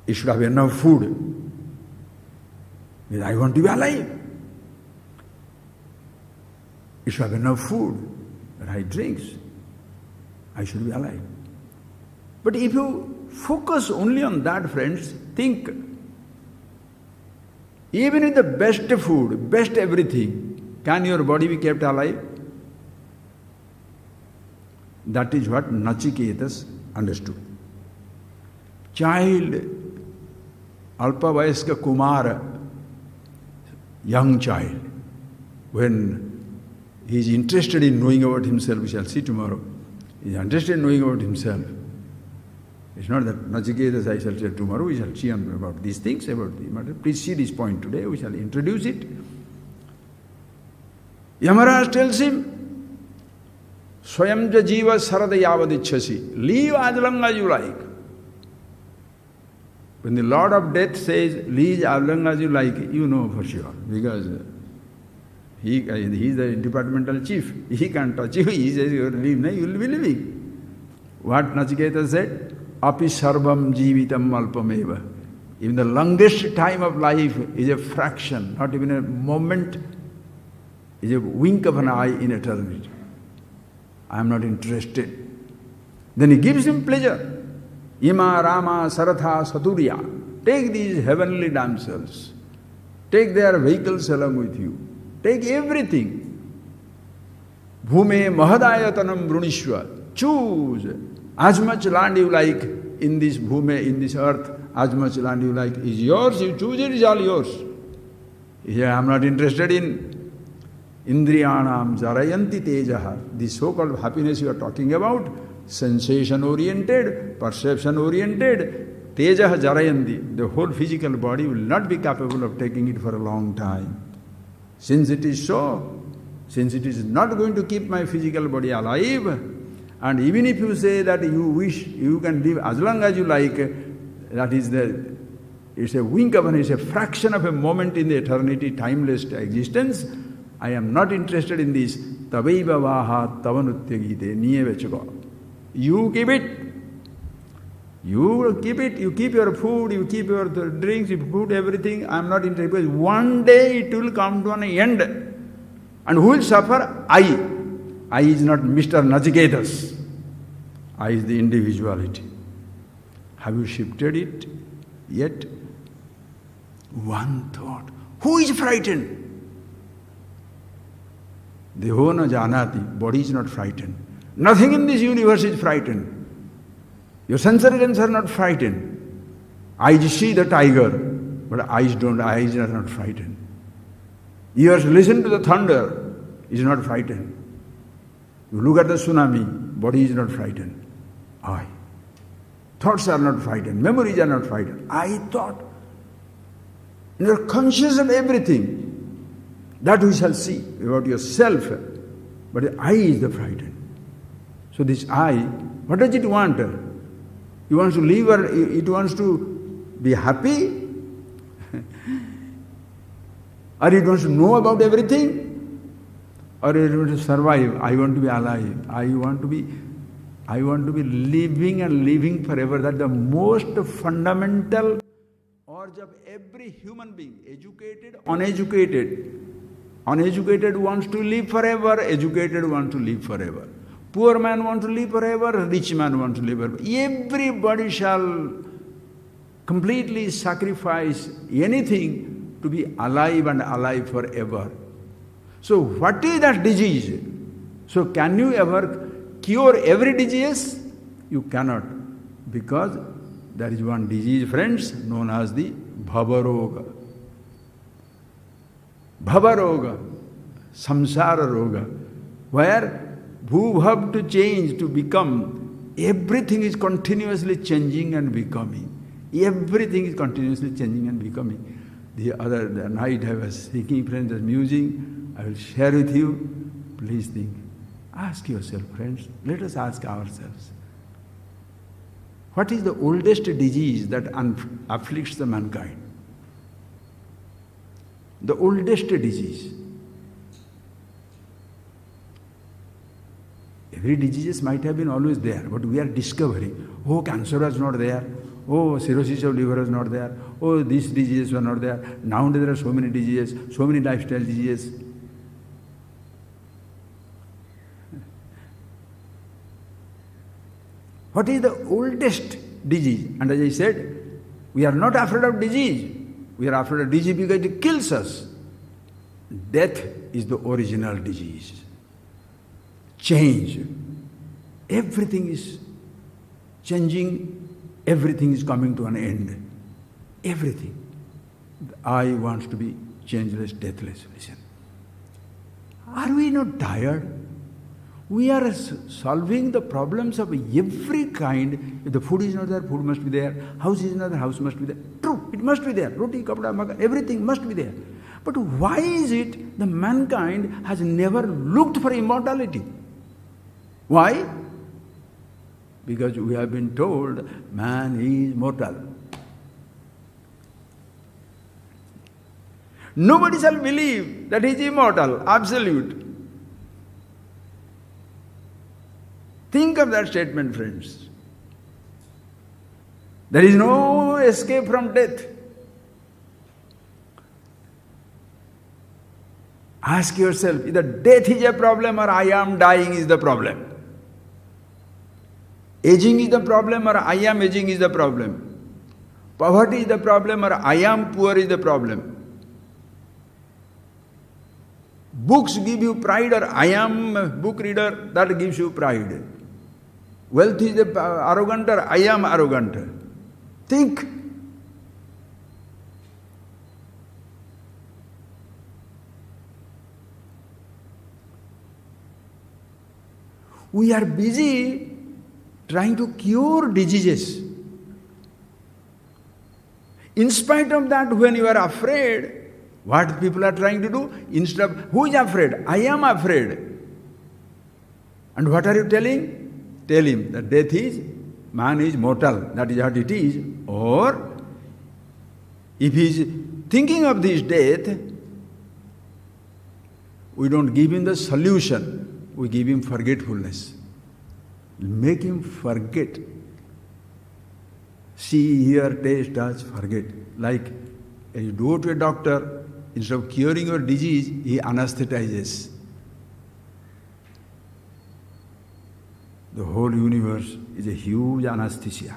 Speaker 1: it should have enough food. I want to be alive. It should have enough food, right drinks. I should be alive. But if you focus only on that, friends, think, even with the best food, best everything, can your body be kept alive? That is what Nachiketas understood. Child, Alpavayaska Kumara, young child, when he is interested in knowing about himself, we shall see tomorrow, he is interested in knowing about himself. It's not that Nachiketas, I shall say tomorrow, we shall see about these things, about the matter. Please see this point today, we shall introduce it. Yamaraj tells him, Swayamja jiva sarada yavadichasi. Live as long as you like. When the Lord of Death says, live as long as you like, you know for sure, because he is the departmental chief. He can't touch you. He says, you will live, you will be living. What Nachiketa said? Api sarvam jivitam alpameva. Even the longest time of life is a fraction, not even a moment, is a wink of an eye in eternity. I am not interested. Then he gives him pleasure. Ima Rama Saratha Saturya. Take these heavenly damsels. Take their vehicles along with you. Take everything. Bhume Mahadayatanam Brunishwa. Choose as much land you like in this bhume, in this earth, as much land you like is yours. You choose it, is all yours. He said, I am not interested in Indriyanam Jarayanti Tejaha. This so-called happiness you are talking about, sensation-oriented, perception-oriented, Tejaha Jarayanti. The whole physical body will not be capable of taking it for a long time. Since it is so, since it is not going to keep my physical body alive, and even if you say that you wish you can live as long as you like, that is it's a wink of it's a fraction of a moment in the eternity, timeless existence. I am not interested in this. Tavaiva vaha tavanutya gite niyevachaka. You keep it. You keep it. You keep your food, you keep your drinks, you put everything. I am not interested because one day it will come to an end. And who will suffer? I is not Mr. Nachiketas. I is the individuality. Have you shifted it yet? One thought. Who is frightened? Deho na janati. Body is not frightened. Nothing in this universe is frightened. Your sense organs are not frightened. Eyes see the tiger, but eyes don't. Eyes are not frightened. Ears listen to the thunder, is not frightened. You look at the tsunami, body is not frightened. I. Thoughts are not frightened. Memories are not frightened. I thought. You are conscious of everything. That we shall see about yourself. But the I is the frightened. So this I, what does it want? It wants to live or it wants to be happy? Or it wants to know about everything? Or it wants to survive? I want to be alive. I want to be living and living forever. That's the most fundamental urge of every human being, educated, uneducated. Uneducated wants to live forever, educated wants to live forever. Poor man wants to live forever, rich man wants to live forever. Everybody shall completely sacrifice anything to be alive and alive forever. So what is that disease? So can you ever cure every disease? You cannot, because there is one disease, friends, known as the Bhavaroga. Bhavaroga, Samsara Roga, where bhubhav to change, to become, everything is continuously changing and becoming. Everything is continuously changing and becoming. The night I was thinking, friends, was musing, I will share with you. Please think. Ask yourself, friends. Let us ask ourselves. What is the oldest disease that afflicts the mankind? The oldest disease. Every disease might have been always there, but we are discovering, oh, cancer was not there, oh, cirrhosis of liver was not there, oh, these diseases were not there. Nowadays there are so many diseases, so many lifestyle diseases. What is the oldest disease? And as I said, we are not afraid of disease. We are afraid of disease because it kills us. Death is the original disease. Change. Everything is changing. Everything is coming to an end. Everything. The I wants to be changeless, deathless. Listen. Are we not tired? We are solving the problems of every kind. If the food is not there, food must be there. House is not there, house must be there. True, it must be there. Roti, kapda, maga, everything must be there. But why is it the mankind has never looked for immortality? Why? Because we have been told man is mortal. Nobody shall believe that he is immortal, absolute. Think of that statement, friends. There is no escape from death. Ask yourself, either death is a problem or I am dying is the problem. Aging is the problem or I am aging is the problem. Poverty is the problem or I am poor is the problem. Books give you pride or I am a book reader, that gives you pride. Wealth is arrogant or I am arrogant. Think. We are busy trying to cure diseases. In spite of that, when you are afraid, what people are trying to do? Instead of, who is afraid? I am afraid. And what are you telling? Tell him that death is, man is mortal, that is what it is. Or, if he is thinking of this death, we don't give him the solution, we give him forgetfulness. Make him forget. See, hear, taste, touch, forget. Like, when you go to a doctor, instead of curing your disease, he anesthetizes. The whole universe is a huge anesthesia.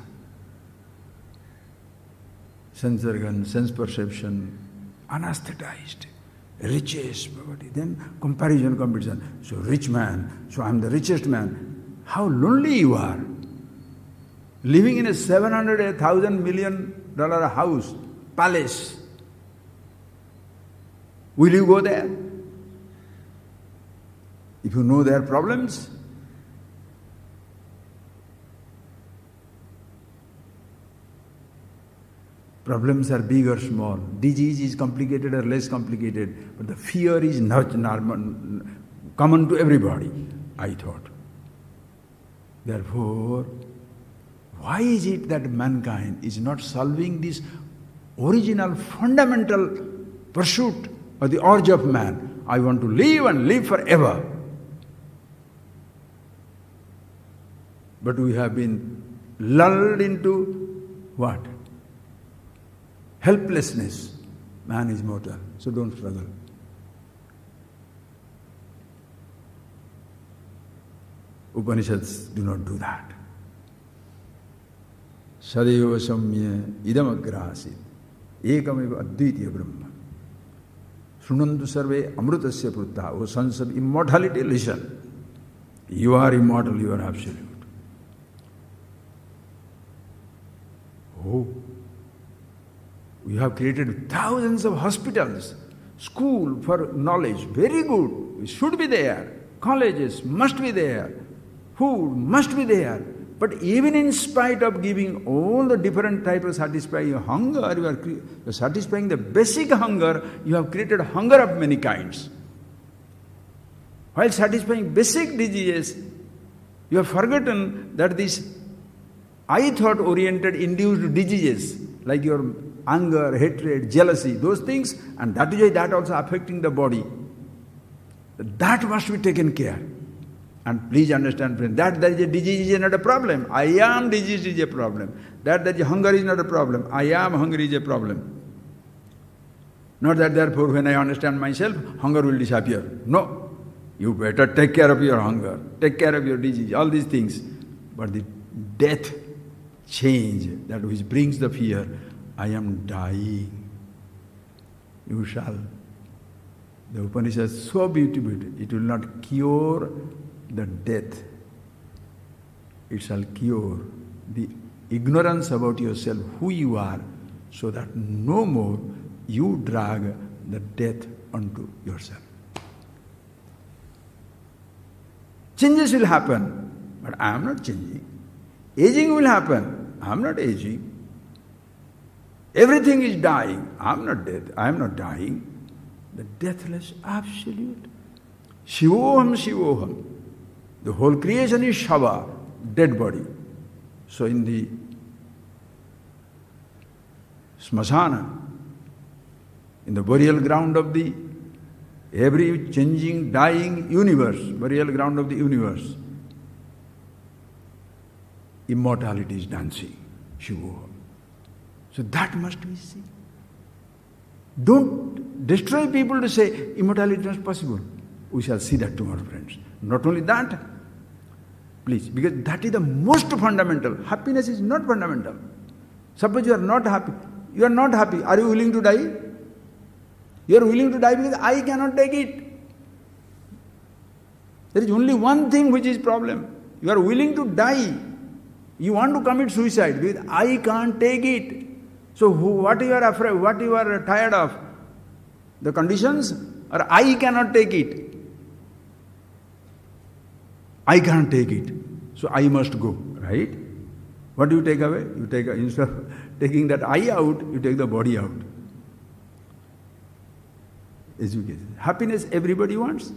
Speaker 1: Sense organ, sense perception, anesthetized. Riches, poverty. Then comparison, competition. So rich man, so I am the richest man. How lonely you are. Living in a $700, $1,000 million house, palace. Will you go there? If you know their problems, Problems are big or small. Disease is complicated or less complicated. But the fear is not normal, common to everybody, I thought. Therefore, why is it that mankind is not solving this original fundamental pursuit or the urge of man? I want to live and live forever. But we have been lulled into what? Helplessness. Man is mortal, so don't struggle. Upanishads do not do that. Sadeva samya idamagrasit ekameva advitiya brahma. Shrunantu sarve amrutasya prutta. O sons of immortality, listen. You are immortal, you are absolute. Oh, we have created thousands of hospitals, school for knowledge, very good. We should be there. Colleges must be there. Food must be there. But even in spite of giving all the different types of satisfying your hunger, you are satisfying the basic hunger, you have created hunger of many kinds. While satisfying basic diseases, you have forgotten that these I-thought-oriented induced diseases, like your anger, hatred, jealousy, those things, and that is why that also affecting the body. That must be taken care. And please understand, friends, that there is a disease is not a problem. I am disease is a problem. That there is hunger is not a problem. I am hungry is a problem. Not that therefore when I understand myself, hunger will disappear. No. You better take care of your hunger, take care of your disease, all these things. But the death change, that which brings the fear, I am dying. You shall. The Upanishad is so beautiful, it will not cure the death. It shall cure the ignorance about yourself, who you are, so that no more you drag the death onto yourself. Changes will happen, but I am not changing. Aging will happen, I am not aging. Everything is dying, I am not dead, I am not dying. The deathless absolute. Shivoham, Shivoham. The whole creation is Shava, dead body. So in the Smasana, in the burial ground of the every changing, dying universe, burial ground of the universe, immortality is dancing, Shivoham. So that must be seen. Don't destroy people to say immortality is not possible. We shall see that tomorrow, friends. Not only that, please, because that is the most fundamental. Happiness is not fundamental. Suppose you are not happy. You are not happy. Are you willing to die? You are willing to die because I cannot take it. There is only one thing which is problem. You are willing to die. You want to commit suicide because I can't take it. So what you are afraid, what you are tired of? The conditions, or I cannot take it. I can't take it. So I must go, right? What do you take away? You take, instead of taking that I out, you take the body out. Education. Happiness everybody wants.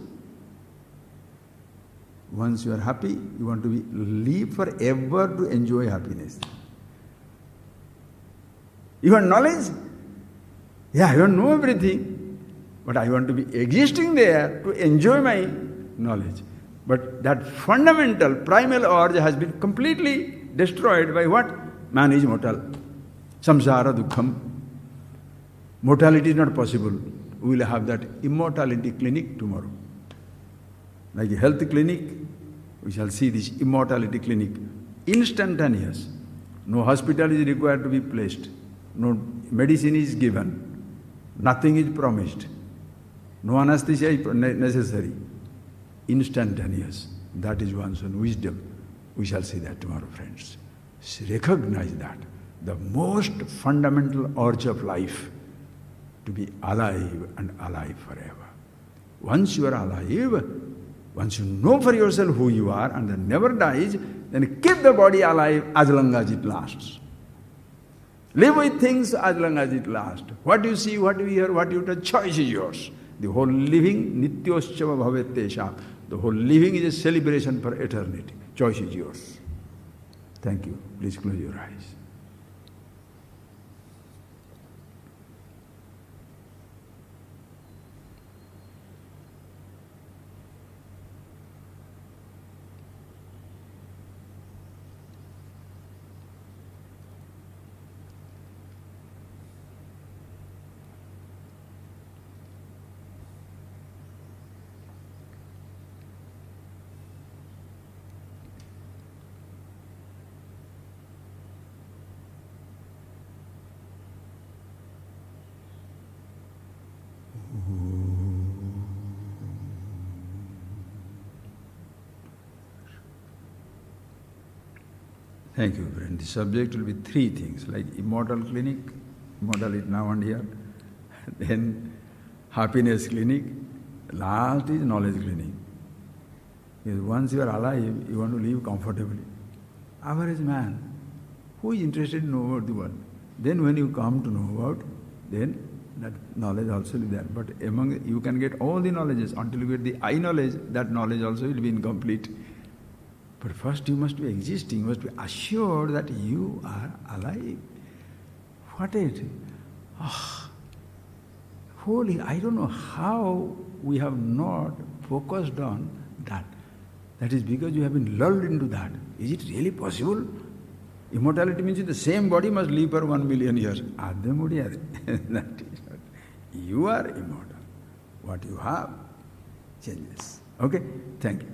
Speaker 1: Once you are happy, you want to live forever to enjoy happiness. You want knowledge? Yeah, I don't know everything, but I want to be existing there to enjoy my knowledge. But that fundamental, primal urge has been completely destroyed by what? Man is mortal. Samsara dukkham. Mortality is not possible. We will have that immortality clinic tomorrow. Like a health clinic, we shall see this immortality clinic. Instantaneous. No hospital is required to be placed. No medicine is given. Nothing is promised. No anesthesia is necessary. Instantaneous. That is one's own wisdom. We shall see that tomorrow, friends. Recognize that. The most fundamental urge of life, to be alive and alive forever. Once you are alive, once you know for yourself who you are and that never dies, then keep the body alive as long as it lasts. Live with things as long as it lasts. What you see, what you hear, what you touch, choice is yours. The whole living, nityoschava bhavet tesha. The whole living is a celebration for eternity. Choice is yours. Thank you. Please close your eyes. Thank you, friend. The subject will be three things, like immortal clinic, immortality now and here, then happiness clinic, last is knowledge clinic. Because once you are alive, you want to live comfortably. Average man, who is interested to know about the world? Then when you come to know about, then that knowledge also will be there. But among you can get all the knowledges. Until you get the I knowledge, that knowledge also will be incomplete. But first you must be existing, you must be assured that you are alive. What is it? Holy, I don't know how we have not focused on that. That is because you have been lulled into that. Is it really possible? Immortality means the same body must live for 1 million years. That is not. You are immortal. What you have changes. Okay? Thank you.